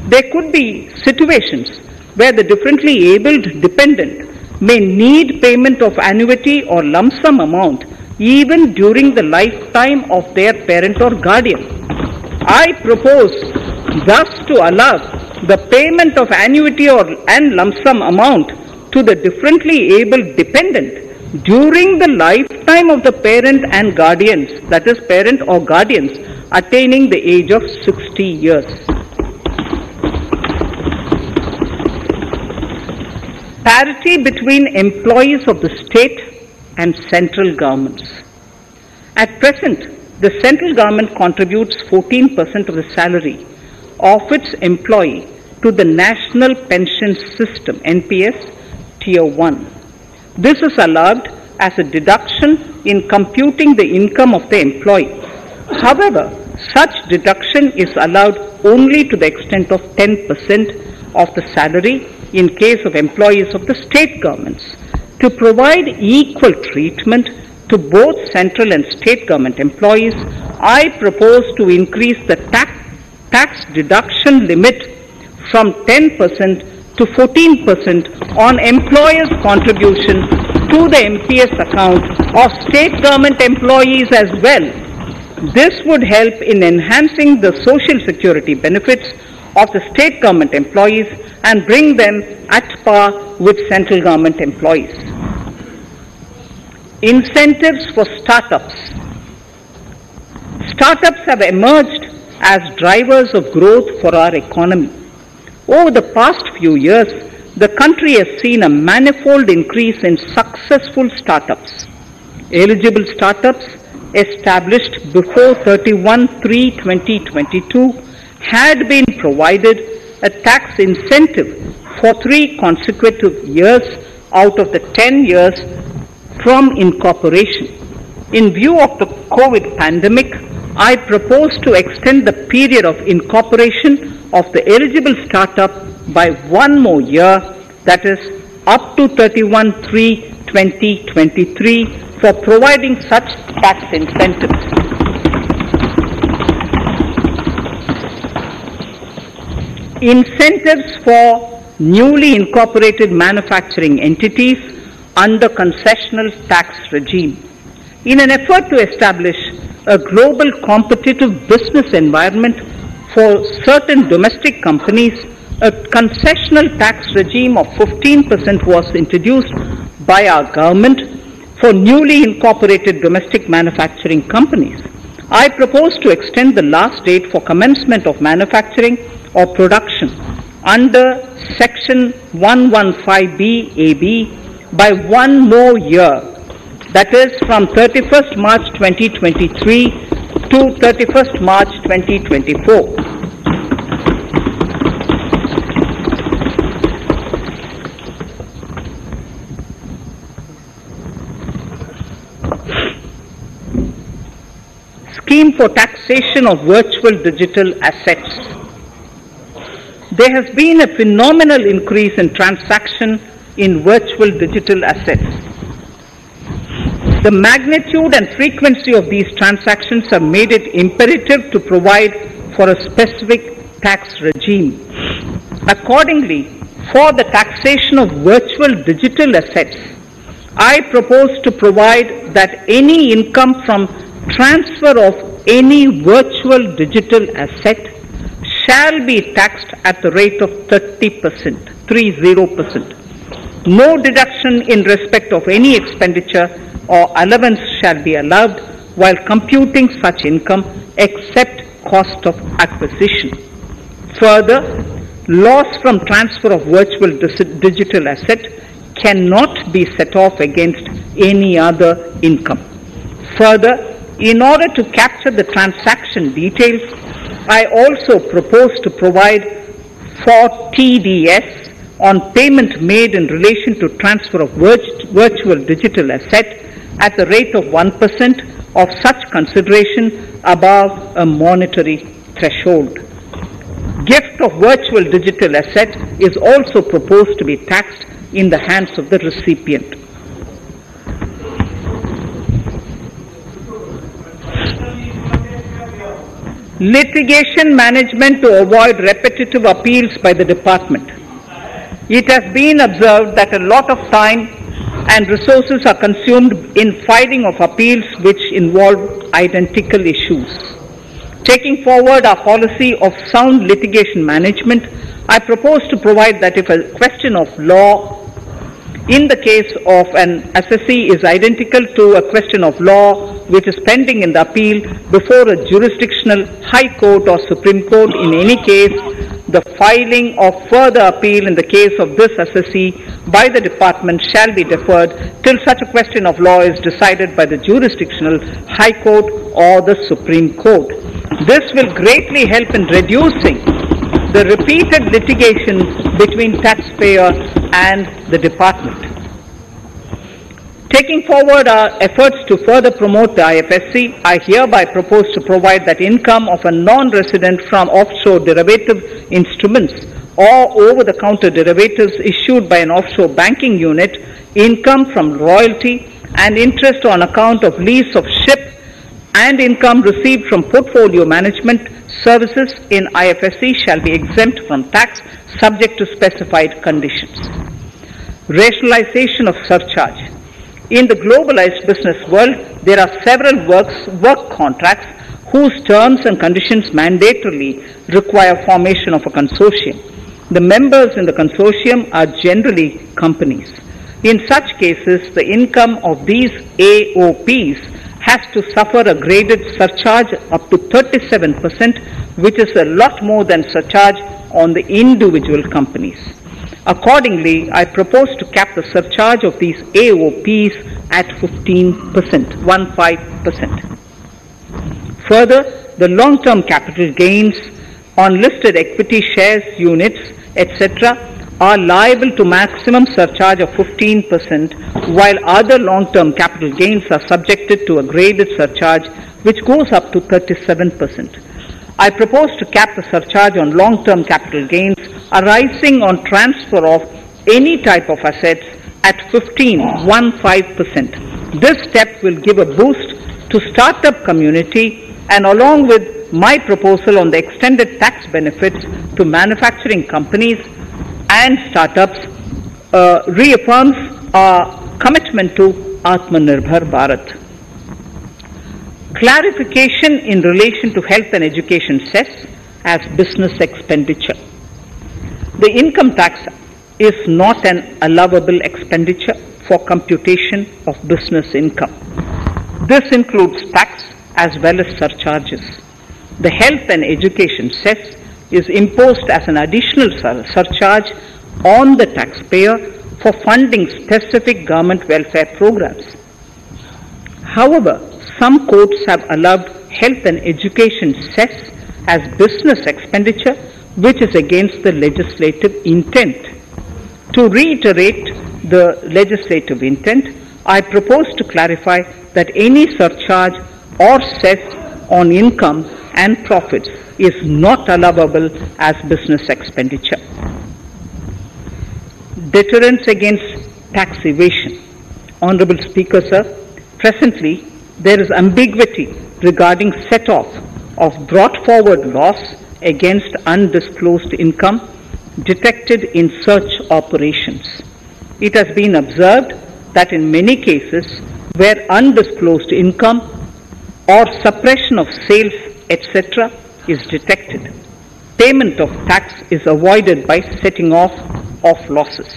There could be situations where the differently abled dependent may need payment of annuity or lump sum amount even during the lifetime of their parent or guardian. I propose thus to allow the payment of annuity and lump sum amount to the differently abled dependent during the lifetime of the parent and guardians, that is parent or guardians, attaining the age of 60 years. Parity between employees of the state and central governments. At present, the central government contributes 14% of the salary of its employee to the National Pension System, NPS, Tier 1. This is allowed as a deduction in computing the income of the employee. However, such deduction is allowed only to the extent of 10% of the salary in case of employees of the state governments. To provide equal treatment to both central and state government employees, I propose to increase the tax deduction limit from 10% to 14% on employers' contribution to the MPS account of state government employees as well. This would help in enhancing the social security benefits of the state government employees and bring them at par with central government employees. Incentives for startups. Startups have emerged as drivers of growth for our economy. Over the past few years, the country has seen a manifold increase in successful startups. Eligible startups established before 31/3/2022 had been provided a tax incentive for 3 consecutive years out of the 10 years from incorporation. In view of the COVID pandemic, I propose to extend the period of incorporation of the eligible startup by 1 more year, that is up to 31/3/2023, for providing such tax incentives. Incentives for newly incorporated manufacturing entities under concessional tax regime. In an effort to establish a global competitive business environment for certain domestic companies, a concessional tax regime of 15% was introduced by our government for newly incorporated domestic manufacturing companies. I propose to extend the last date for commencement of manufacturing or production under Section 115B(ab) by 1 more year, that is from 31st March 2023 to 31st March 2024. Scheme for taxation of virtual digital assets. There has been a phenomenal increase in transaction in virtual digital assets. The magnitude and frequency of these transactions have made it imperative to provide for a specific tax regime. Accordingly, for the taxation of virtual digital assets, I propose to provide that any income from transfer of any virtual digital asset shall be taxed at the rate of 30%, 30%. No deduction in respect of any expenditure or allowance shall be allowed while computing such income except cost of acquisition. Further, loss from transfer of virtual digital asset cannot be set off against any other income. Further, in order to capture the transaction details, I also propose to provide for TDS on payment made in relation to transfer of virtual digital asset at the rate of 1% of such consideration above a monetary threshold. Gift of virtual digital asset is also proposed to be taxed in the hands of the recipient. Litigation management to avoid repetitive appeals by the department. It has been observed that a lot of time and resources are consumed in filing of appeals which involve identical issues. Taking forward our policy of sound litigation management, I propose to provide that if a question of law in the case of an assessee is identical to a question of law which is pending in the appeal before a jurisdictional high court or Supreme Court, in any case, the filing of further appeal in the case of this assessee by the department shall be deferred till such a question of law is decided by the jurisdictional high court or the Supreme Court. This will greatly help in reducing the repeated litigation between taxpayer and the department. Taking forward our efforts to further promote the IFSC, I hereby propose to provide that income of a non-resident from offshore derivative instruments or over-the-counter derivatives issued by an offshore banking unit, income from royalty and interest on account of lease of ship, and income received from portfolio management services in IFSC shall be exempt from tax subject to specified conditions. Rationalization of surcharge. In the globalized business world, there are several work contracts whose terms and conditions mandatorily require formation of a consortium. The members in the consortium are generally companies. In such cases, the income of these AOPs has to suffer a graded surcharge up to 37%, which is a lot more than surcharge on the individual companies. Accordingly, I propose to cap the surcharge of these AOPs at 15%, 15%. Further, the long-term capital gains on listed equity shares, units, etc., are liable to maximum surcharge of 15%, while other long-term capital gains are subjected to a graded surcharge which goes up to 37%. I propose to cap the surcharge on long-term capital gains arising on transfer of any type of assets at 15%. This step will give a boost to startup community, and along with my proposal on the extended tax benefits to manufacturing companies and startups, reaffirms our commitment to Atmanirbhar Bharat. Clarification in relation to health and education cess as business expenditure. The income tax is not an allowable expenditure for computation of business income. This includes tax as well as surcharges. The health and education cess is imposed as an additional surcharge on the taxpayer for funding specific government welfare programs. However, some courts have allowed health and education cess as business expenditure, which is against the legislative intent. To reiterate the legislative intent, I propose to clarify that any surcharge or cess on income and profits is not allowable as business expenditure. Deterrence against tax evasion. Honorable Speaker, sir, presently there is ambiguity regarding set-off of brought forward loss against undisclosed income detected in search operations. It has been observed that in many cases where undisclosed income or suppression of sales, etc., is detected, payment of tax is avoided by setting off of losses.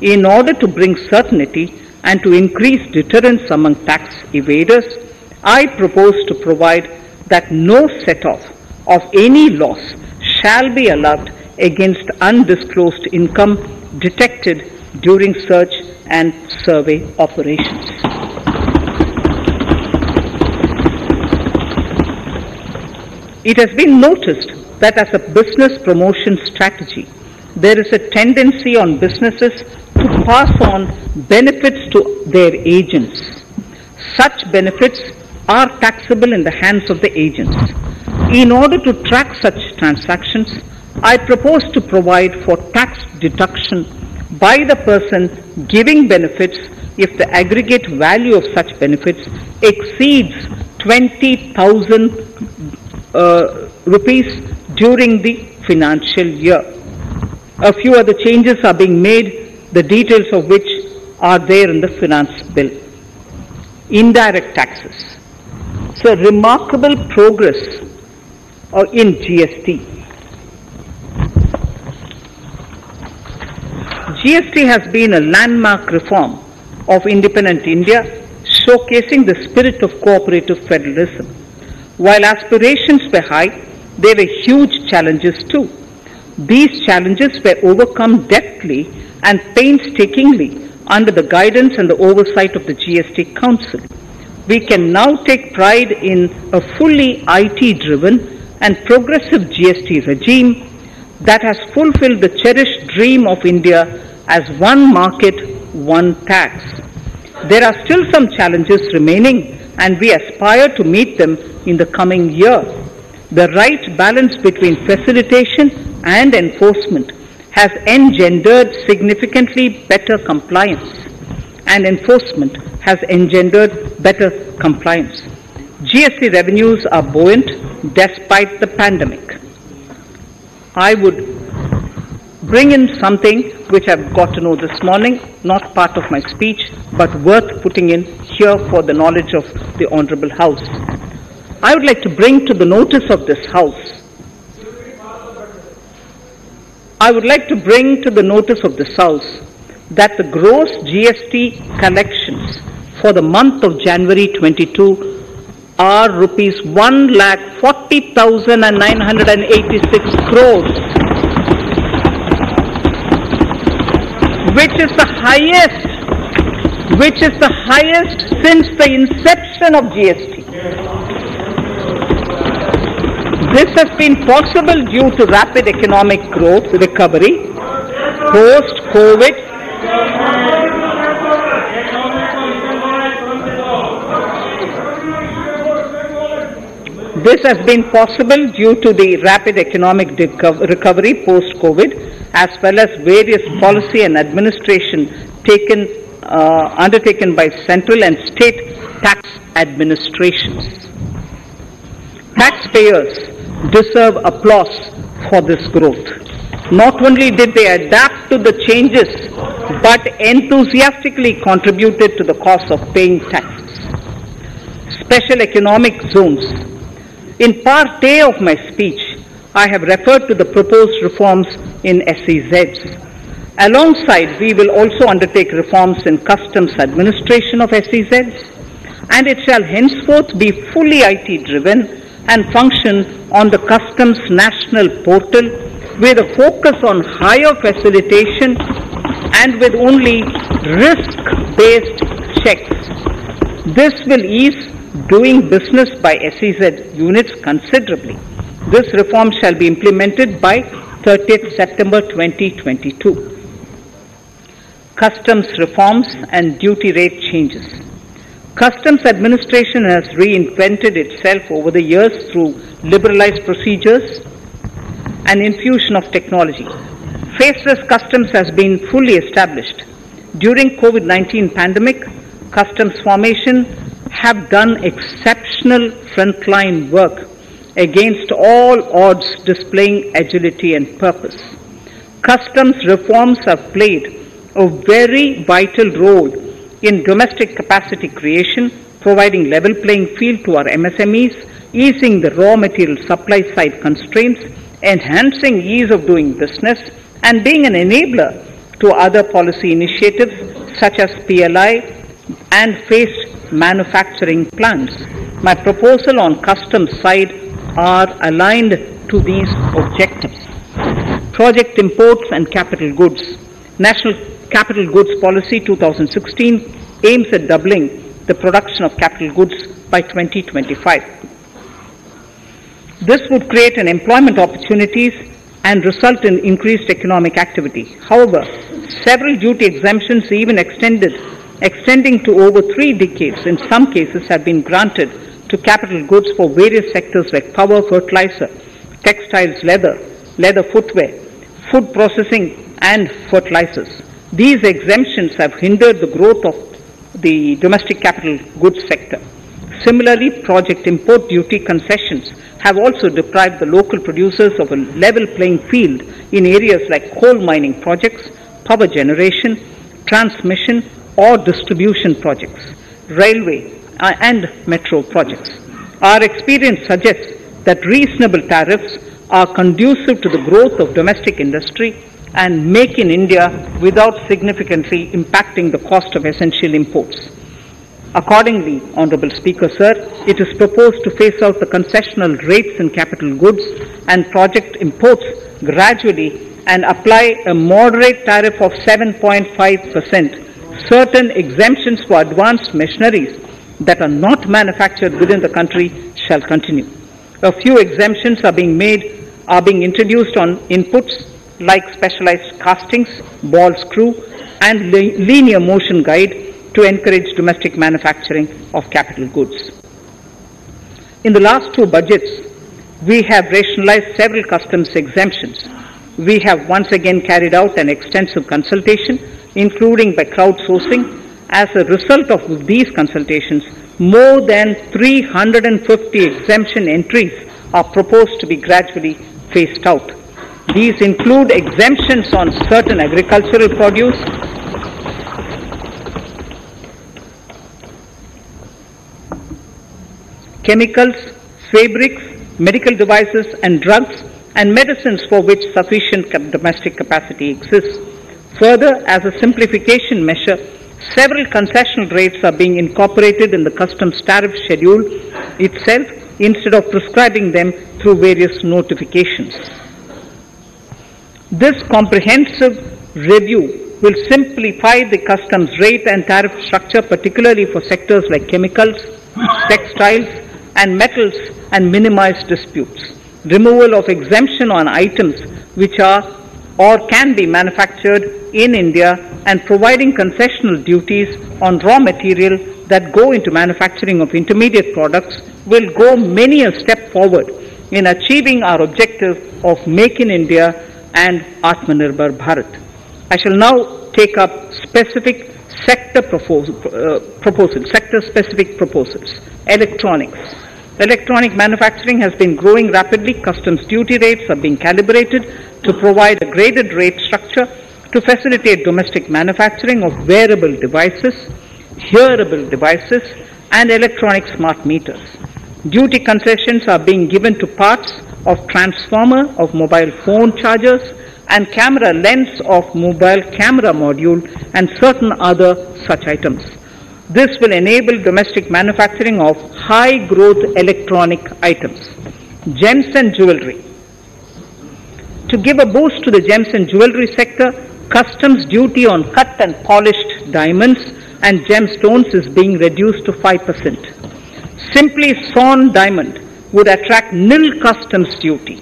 In order to bring certainty and to increase deterrence among tax evaders, I propose to provide that no set-off of any loss shall be allowed against undisclosed income detected during search and survey operations. It has been noticed that as a business promotion strategy, there is a tendency on businesses to pass on benefits to their agents. Such benefits are taxable in the hands of the agents. In order to track such transactions, I propose to provide for tax deduction by the person giving benefits if the aggregate value of such benefits exceeds 20,000 rupees during the financial year. A few other changes are being made, the details of which are there in the finance bill. Indirect taxes. So remarkable progress in GST. GST has been a landmark reform of independent India, showcasing the spirit of cooperative federalism. While aspirations were high, there were huge challenges too. These challenges were overcome deftly and painstakingly under the guidance and the oversight of the GST Council. We can now take pride in a fully IT-driven and progressive GST regime that has fulfilled the cherished dream of India as one market, one tax. There are still some challenges remaining, and we aspire to meet them in the coming year. The right balance between facilitation and enforcement has engendered significantly better compliance, and enforcement has engendered better compliance. GST revenues are buoyant despite the pandemic. I would bring in something which I've got to know this morning, not part of my speech, but worth putting in here for the knowledge of the Honorable House. I would like to bring to the notice of this House that the gross GST collections for the month of January 22 are rupees 1,40,986 crores, which is the highest since the inception of GST. This has been possible due to rapid economic growth, recovery, post-COVID. This has been possible due to the rapid economic recovery post-COVID, as well as various policy and administration undertaken by central and state tax administrations. Taxpayers deserve applause for this growth. Not only did they adapt to the changes, but enthusiastically contributed to the cost of paying taxes. Special economic zones. In part A of my speech, I have referred to the proposed reforms in SEZs. Alongside, we will also undertake reforms in customs administration of SEZs, and it shall henceforth be fully IT-driven and function on the customs national portal with a focus on higher facilitation and with only risk-based checks. This will ease doing business by SEZ units considerably. This reform shall be implemented by 30th September 2022. Customs reforms and duty rate changes. Customs administration has reinvented itself over the years through liberalized procedures and infusion of technology. Faceless customs has been fully established. During COVID-19 pandemic, customs formation have done exceptional frontline work against all odds, displaying agility and purpose. Customs reforms have played a very vital role in domestic capacity creation, providing level playing field to our MSMEs, easing the raw material supply side constraints, enhancing ease of doing business, and being an enabler to other policy initiatives such as PLI and phased manufacturing plans. My proposal on customs side are aligned to these objectives. Project imports and capital goods. National Capital Goods Policy 2016 aims at doubling the production of capital goods by 2025. This would create an employment opportunities and result in increased economic activity. However, several duty exemptions, even extending to over 3 decades, in some cases have been granted to capital goods for various sectors like power, fertilizer, textiles, leather footwear, food processing, and fertilizers. These exemptions have hindered the growth of the domestic capital goods sector. Similarly, project import duty concessions have also deprived the local producers of a level playing field in areas like coal mining projects, power generation, transmission or distribution projects, railway and metro projects. Our experience suggests that reasonable tariffs are conducive to the growth of domestic industry and make in India without significantly impacting the cost of essential imports. Accordingly, Honourable Speaker, sir, it is proposed to phase out the concessional rates in capital goods and project imports gradually and apply a moderate tariff of 7.5%. Certain exemptions for advanced machineries that are not manufactured within the country shall continue. A few exemptions are being introduced on inputs like specialized castings, ball screw, and linear motion guide to encourage domestic manufacturing of capital goods. In the last two budgets, we have rationalized several customs exemptions. We have once again carried out an extensive consultation, including by crowdsourcing. As a result of these consultations, more than 350 exemption entries are proposed to be gradually phased out. These include exemptions on certain agricultural produce, chemicals, fabrics, medical devices and drugs, and medicines for which sufficient domestic capacity exists. Further, as a simplification measure, several concessional rates are being incorporated in the customs tariff schedule itself instead of prescribing them through various notifications. This comprehensive review will simplify the customs rate and tariff structure, particularly for sectors like chemicals, textiles, and metals, and minimize disputes. Removal of exemption on items which are or can be manufactured in India and providing concessional duties on raw material that go into manufacturing of intermediate products will go many a step forward in achieving our objective of Make in India and Atmanirbhar Bharat. I shall now take up specific sector-specific proposals. Electronics. Electronic manufacturing has been growing rapidly. Customs duty rates are being calibrated to provide a graded rate structure to facilitate domestic manufacturing of wearable devices, hearable devices, and electronic smart meters. Duty concessions are being given to parts of transformer of mobile phone chargers and camera lens of mobile camera module and certain other such items. This will enable domestic manufacturing of high-growth electronic items. Gems and jewelry. To give a boost to the gems and jewelry sector, customs duty on cut and polished diamonds and gemstones is being reduced to 5%. Simply sawn diamond would attract nil customs duty.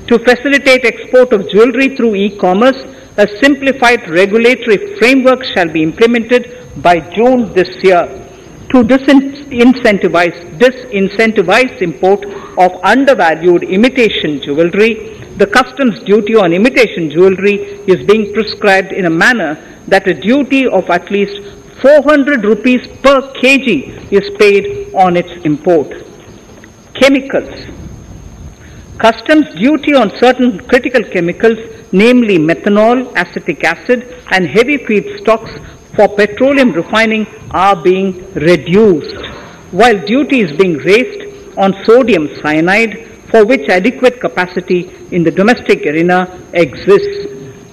To facilitate export of jewelry through e-commerce, a simplified regulatory framework shall be implemented by June this year. To disincentivize import of undervalued imitation jewelry, the customs duty on imitation jewelry is being prescribed in a manner that a duty of at least 400 rupees per kg is paid on its import. Chemicals. Customs duty on certain critical chemicals, namely methanol, acetic acid, and heavy feedstocks for petroleum refining are being reduced, while duty is being raised on sodium cyanide, for which adequate capacity in the domestic arena exists.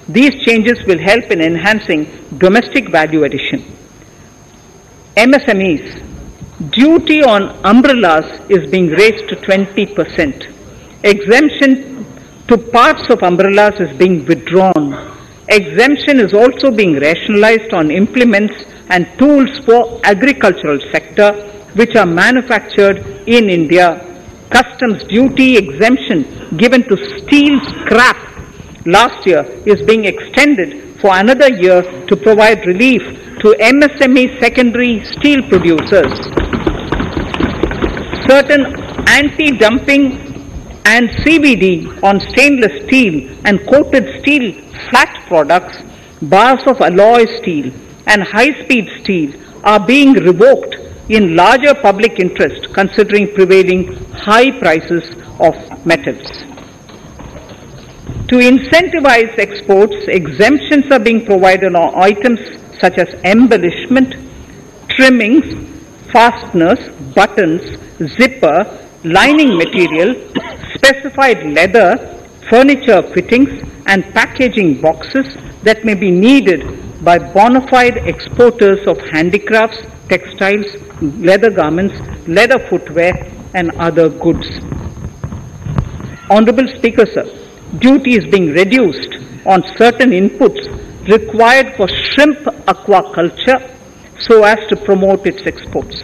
These changes will help in enhancing domestic value addition. MSMEs. Duty on umbrellas is being raised to 20%. Exemption to parts of umbrellas is being withdrawn. Exemption is also being rationalized on implements and tools for agricultural sector which are manufactured in India. Customs duty exemption given to steel scrap last year is being extended for another year to provide relief to MSME secondary steel producers. Certain anti-dumping and CVD on stainless steel and coated steel flat products, bars of alloy steel and high-speed steel are being revoked in larger public interest considering prevailing high prices of metals. To incentivize exports, exemptions are being provided on items such as embellishment, trimmings, fasteners, buttons, zipper, lining material, specified leather, furniture fittings and packaging boxes that may be needed by bona fide exporters of handicrafts, textiles, leather garments, leather footwear and other goods. Honorable Speaker, sir, duty is being reduced on certain inputs required for shrimp aquaculture so as to promote its exports.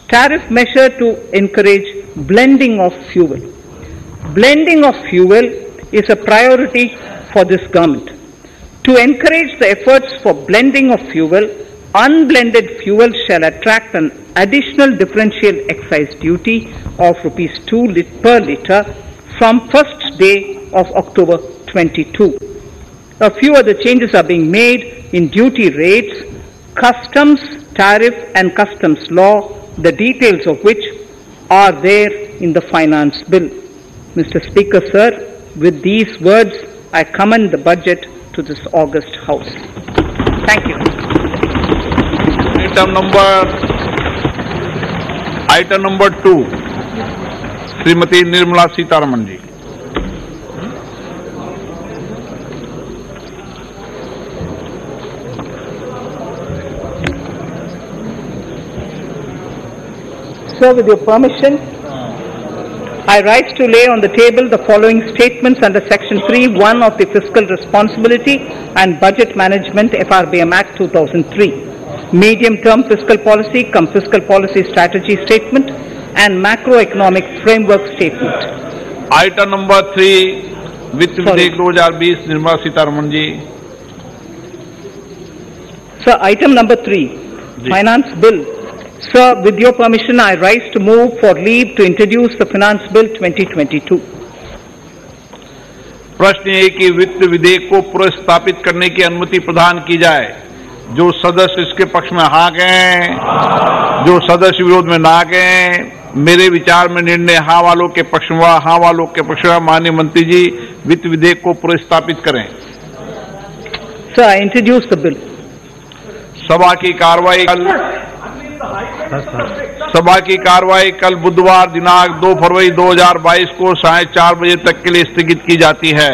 Tariff measure to encourage blending of fuel. Blending of fuel is a priority for this government. To encourage the efforts for blending of fuel, unblended fuel shall attract an additional differential excise duty of rupees 2 per litre from first day of October 22. A few other changes are being made in duty rates, customs, tariff and customs law, the details of which are there in the finance bill. Mr. Speaker, sir, with these words, I commend the budget to this august House. Thank you. Item number 2, Srimati Nirmla Sitharaman ji. Sir, with your permission, I rise to lay on the table the following statements under Section 3(1) of the Fiscal Responsibility and Budget Management FRBM Act 2003. Medium-term fiscal policy cum fiscal policy strategy statement and macroeconomic framework statement. Item number 3, Vitt Videk 2020, Nirmla Sitharaman ji. Sir, item number 3, Finance Bill. Sir, with your permission, I rise to move for leave to introduce the Finance Bill 2022. प्रश्न ये कि वित्त विधेयक को पुनर्स्थापित करने की अनुमति प्रदान की जाए। जो सदस्य इसके पक्ष में हाँ कहें, जो सदस्य विरोध में ना कहें। मेरे विचार में निर्णय हाँ वालों के पक्ष में, हाँ वालों के पक्ष में। माननीय मंत्री जी, वित्त विधेयक को पुनर्स्थापित करें। Sir, I introduce the bill. सभा की कार्रवाई कल बुधवार दिनांक 2 फरवरी 2022 को 4:30 बजे तक के लिए स्थगित की जाती है।